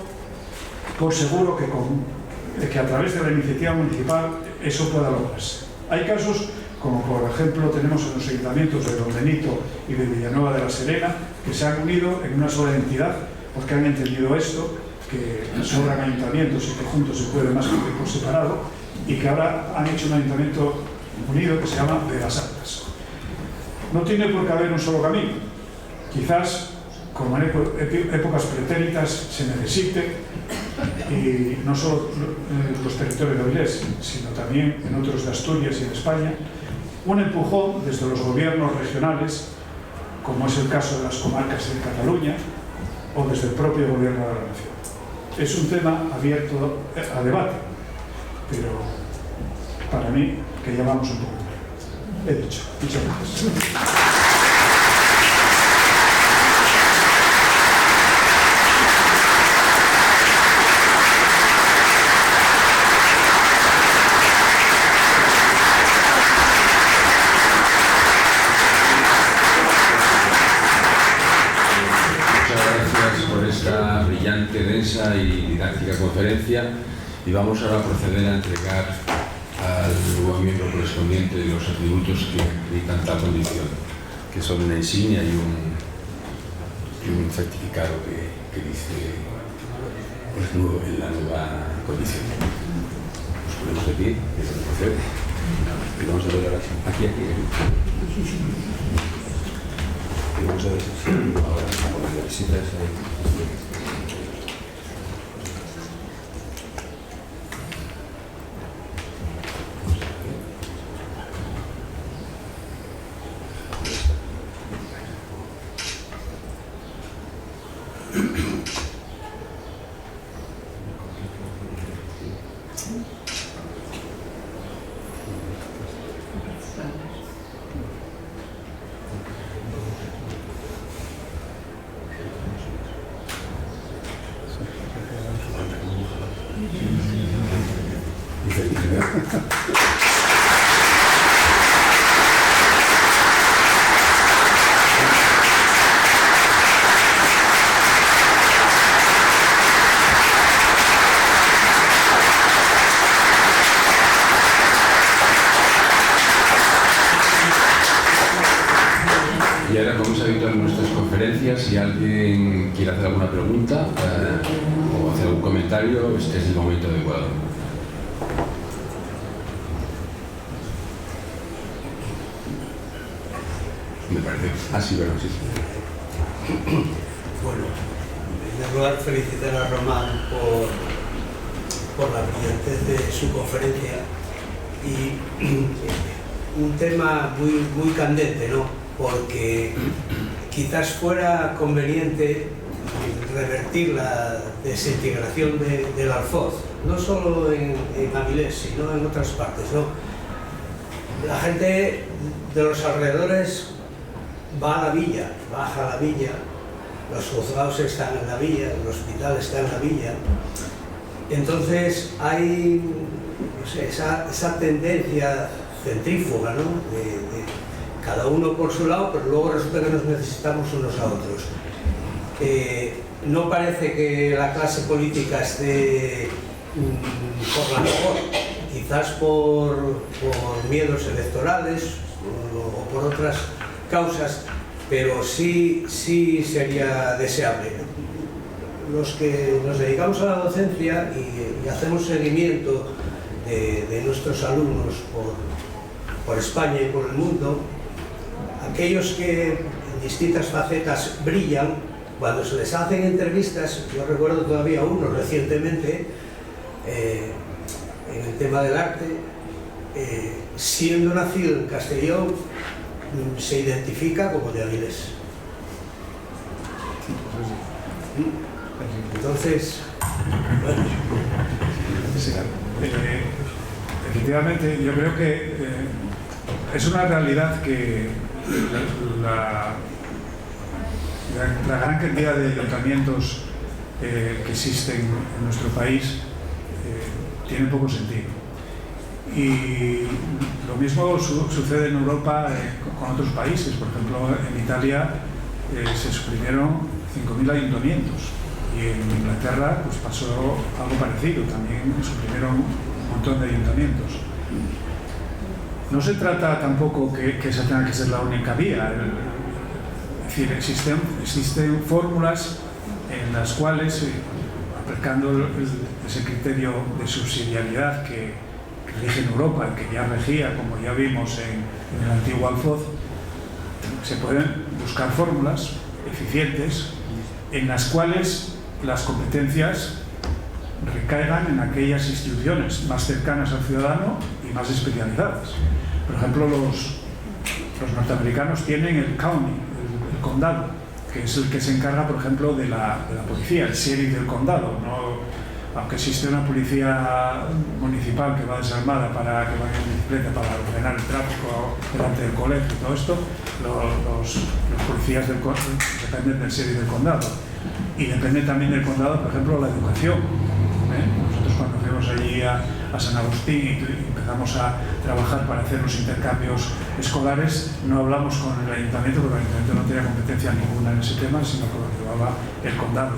por seguro que a través de la iniciativa municipal eso pueda lograrse. Hay casos, como por ejemplo tenemos en los ayuntamientos de Don Benito y de Villanueva de la Serena, que se han unido en una sola entidad porque han entendido esto, que sobran ayuntamientos y que juntos se puede más que por separado, y que ahora han hecho un ayuntamiento unido que se llama Vegas Altas. No tiene por qué haber un solo camino. Quizás, como en épocas pretéritas, se necesite, y no solo en los territorios de Avilés, sino también en otros de Asturias y de España, un empujón desde los gobiernos regionales, como es el caso de las comarcas de Cataluña, o desde el propio gobierno de la nación. Es un tema abierto a debate, pero para mí, que ya vamos un poco tarde. He dicho. Muchas gracias. extensa y didáctica conferencia, y vamos ahora a proceder a entregar al nuevo miembro correspondiente de los atributos que acreditan tal condición, que son una insignia y un certificado que dice pues, en la nueva condición. Nos ponemos de pie, y vamos a ver ahora aquí. Y vamos a ver si ahora la visita es ahí. Y ahora, como es habitual en nuestras conferencias, si alguien quiere hacer alguna pregunta o hacer algún comentario, este es el momento adecuado. Me parece. Sí, bueno, sí. Bueno, en primer lugar, felicitar a Román por la brillantez de su conferencia y un tema muy candente, ¿no? Porque quizás fuera conveniente revertir la desintegración del Alfoz, no solo en Avilés, sino en otras partes, ¿no? La gente de los alrededores va a la villa, baja a la villa, los juzgados están en la villa, el hospital está en la villa. Entonces hay, no sé, esa tendencia centrífuga, ¿no? De cada uno por su lado, pero luego resulta que nos necesitamos unos a otros. No parece que la clase política esté por la mejor, quizás por miedos electorales o por otras causas, pero sí sería deseable. Los que nos dedicamos a la docencia y hacemos seguimiento de nuestros alumnos por España y por el mundo, aquellos que en distintas facetas brillan, cuando se les hacen entrevistas, yo recuerdo todavía uno recientemente, en el tema del arte, siendo nacido en Castellón, se identifica como de Avilés. Entonces, bueno. Efectivamente, yo creo que es una realidad que la gran cantidad de ayuntamientos que existen en nuestro país tiene poco sentido. Y lo mismo sucede en Europa con otros países. Por ejemplo, en Italia se suprimieron 5.000 ayuntamientos y en Inglaterra pues pasó algo parecido, también suprimieron un montón de ayuntamientos. No se trata tampoco que esa tenga que ser la única vía. Es decir, existen fórmulas en las cuales, aplicando ese criterio de subsidiariedad que rige en Europa, que ya regía, como ya vimos en el antiguo Alfoz, se pueden buscar fórmulas eficientes en las cuales las competencias recaigan en aquellas instituciones más cercanas al ciudadano y más especializadas. Por ejemplo, los norteamericanos tienen el county, el condado, que es el que se encarga, por ejemplo, de la policía, el sheriff del condado. Aunque existe una policía municipal que va desarmada que va en bicicleta para ordenar el tráfico delante del colegio y todo esto, los policías dependen del sheriff del condado. Y depende también del condado, por ejemplo, la educación. Nosotros cuando fuimos allí a San Agustín y empezamos a trabajar para hacer los intercambios escolares, no hablamos con el ayuntamiento porque el ayuntamiento no tenía competencia ninguna en ese tema, sino que lo llevaba el condado.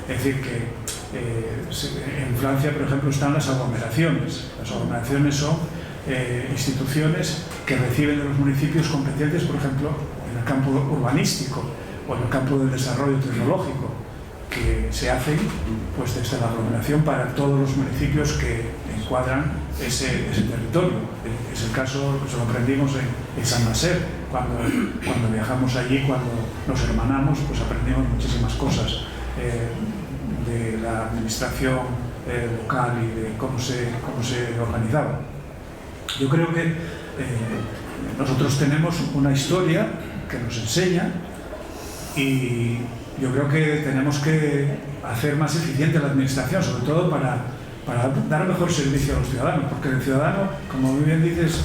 Es decir, que En Francia, por ejemplo, están las aglomeraciones. Las aglomeraciones son instituciones que reciben de los municipios competencias, por ejemplo, en el campo urbanístico o en el campo del desarrollo tecnológico, que se hacen pues desde la aglomeración para todos los municipios que encuadran ese territorio. Es el caso que se lo aprendimos en San Nacer, cuando viajamos allí, cuando nos hermanamos, pues aprendimos muchísimas cosas de la administración local y de cómo se organizaba. Yo creo que nosotros tenemos una historia que nos enseña, y yo creo que tenemos que hacer más eficiente la administración, sobre todo para dar mejor servicio a los ciudadanos, porque el ciudadano, como muy bien dices,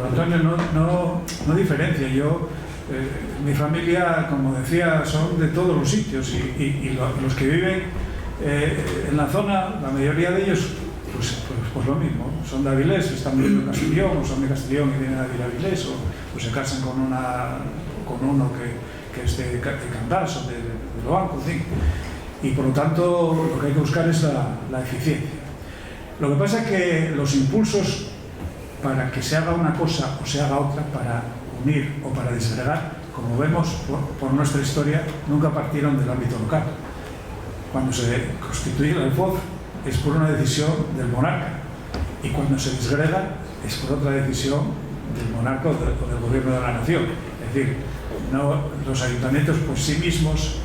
Antonio, no diferencia. Mi familia, como decía, son de todos los sitios, y los que viven en la zona, la mayoría de ellos, pues lo mismo, son de Avilés, están viviendo en Castellón, o son de Castellón y vienen a vivir a Avilés, o se casan con uno que es de Candás o de Loanco, en fin. Y por lo tanto, lo que hay que buscar es la eficiencia. Lo que pasa es que los impulsos para que se haga una cosa o se haga otra, para unir o para disgregar, como vemos por nuestra historia, nunca partieron del ámbito local. Cuando se constituye el Alfoz es por una decisión del monarca, y cuando se disgrega es por otra decisión del monarca o del gobierno de la nación. Es decir, los ayuntamientos por sí mismos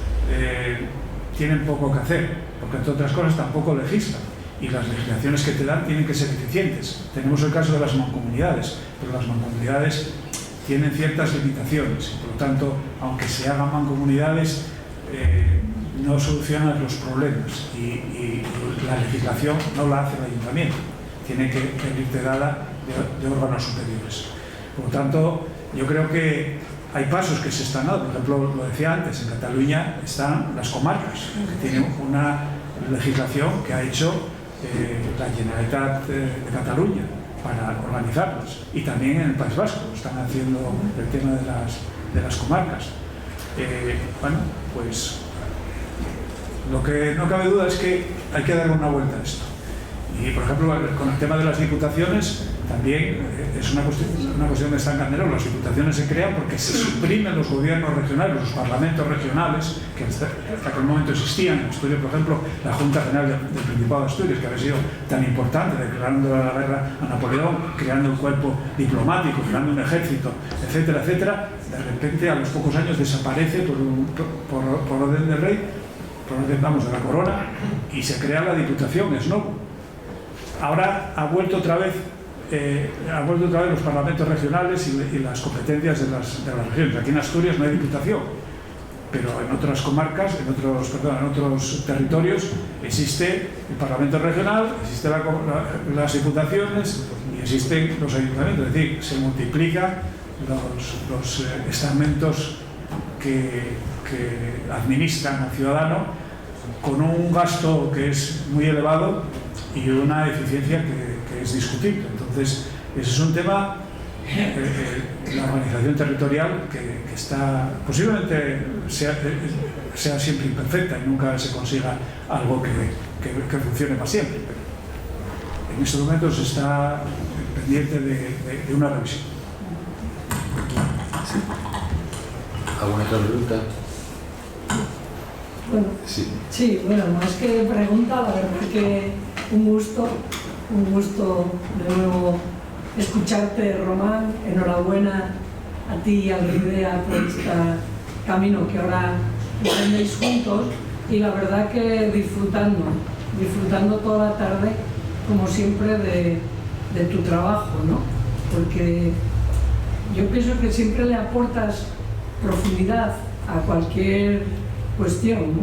tienen poco que hacer, porque entre otras cosas tampoco legislan, y las legislaciones que te dan tienen que ser eficientes. Tenemos el caso de las mancomunidades, pero las mancomunidades tienen ciertas limitaciones, y por lo tanto, aunque se hagan mancomunidades, no solucionan los problemas, y la legislación no la hace el ayuntamiento, tiene que venirte dada de órganos superiores. Por lo tanto, yo creo que hay pasos que se están dando. Por ejemplo, lo decía antes, en Cataluña están las comarcas, que tienen una legislación que ha hecho la Generalitat de Cataluña para organizarlas, y también en el País Vasco están haciendo el tema de las comarcas. Bueno, pues lo que no cabe duda es que hay que darle una vuelta a esto. Y, por ejemplo, con el tema de las diputaciones, también es una cuestión de San Candelero. Las diputaciones se crean porque se suprimen los gobiernos regionales, los parlamentos regionales, que hasta aquel momento existían. En Asturias, por ejemplo, la Junta General del Principado de Asturias, que había sido tan importante, declarando la guerra a Napoleón, creando un cuerpo diplomático, creando un ejército, etcétera, etcétera. De repente, a los pocos años, desaparece por orden del rey, por orden, vamos, de la corona, y se crea la Diputación, es nuevo. Ahora ha vuelto otra vez los parlamentos regionales y las competencias de las regiones. Aquí en Asturias no hay diputación, pero en otras comarcas, en otros territorios existe el parlamento regional, existen las diputaciones y existen los ayuntamientos. Es decir, se multiplican los estamentos que administran al ciudadano, con un gasto que es muy elevado y una eficiencia que es discutible. Entonces, ese es un tema, la organización territorial, que está, posiblemente sea siempre imperfecta y nunca se consiga algo que funcione para siempre. Pero en estos momentos está pendiente de una revisión. ¿Alguna otra pregunta? Bueno, sí, bueno, más que pregunta, la verdad que un gusto de nuevo escucharte, Román. Enhorabuena a ti y a Lidea por este camino que ahora emprendéis juntos, y la verdad que disfrutando toda la tarde, como siempre, de tu trabajo, ¿no? Porque yo pienso que siempre le aportas profundidad a cualquier cuestión, ¿no?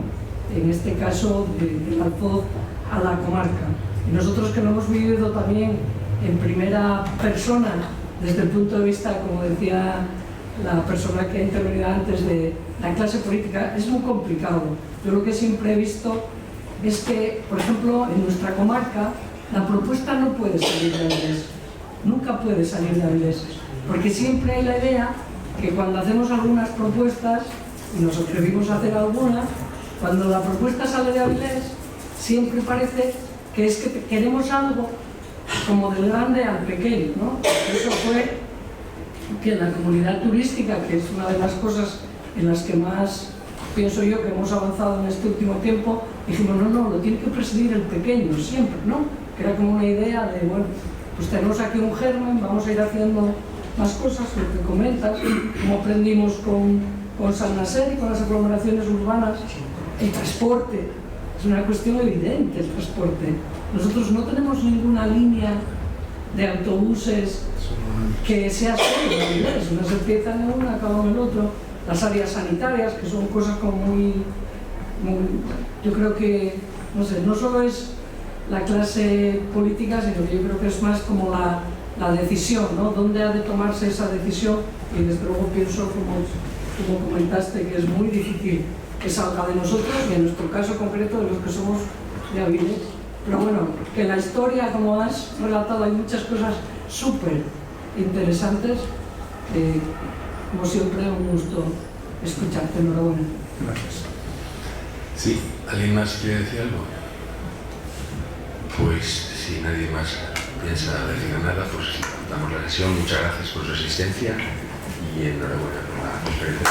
En este caso del Alfoz a la comarca. Y nosotros, que lo hemos vivido también en primera persona, desde el punto de vista, como decía la persona que ha intervenido antes, de la clase política, es muy complicado. Yo lo que siempre he visto es que, por ejemplo, en nuestra comarca, la propuesta no puede salir de Avilés, nunca puede salir de Avilés, porque siempre hay la idea que cuando hacemos algunas propuestas, y nos atrevimos a hacer algunas, cuando la propuesta sale de Avilés, siempre parece que es que queremos algo como del grande al pequeño, ¿no? Eso fue que la comunidad turística, que es una de las cosas en las que más pienso yo que hemos avanzado en este último tiempo, dijimos, no, lo tiene que presidir el pequeño siempre, ¿no? Que era como una idea de, bueno, pues tenemos aquí un germen, vamos a ir haciendo más cosas, lo que comentas, como aprendimos con San Nasser y con las aglomeraciones urbanas, el transporte, es una cuestión evidente el transporte. Nosotros no tenemos ninguna línea de autobuses que sea solo validez, unas empiezan en una, acaban en el otro, las áreas sanitarias, que son cosas como muy, yo creo que, no sé, no solo es la clase política, sino que yo creo que es más como la decisión, ¿no? ¿Dónde ha de tomarse esa decisión? Y desde luego pienso, como comentaste, que es muy difícil que salga de nosotros y en nuestro caso concreto de los que somos de Avilés. Pero bueno, que en la historia, como has relatado, hay muchas cosas súper interesantes. Como siempre, un gusto escucharte. Enhorabuena. Gracias. Sí, ¿alguien más quiere decir algo? Pues si nadie más piensa decir nada, pues damos la sesión. Muchas gracias por su asistencia y enhorabuena por la conferencia.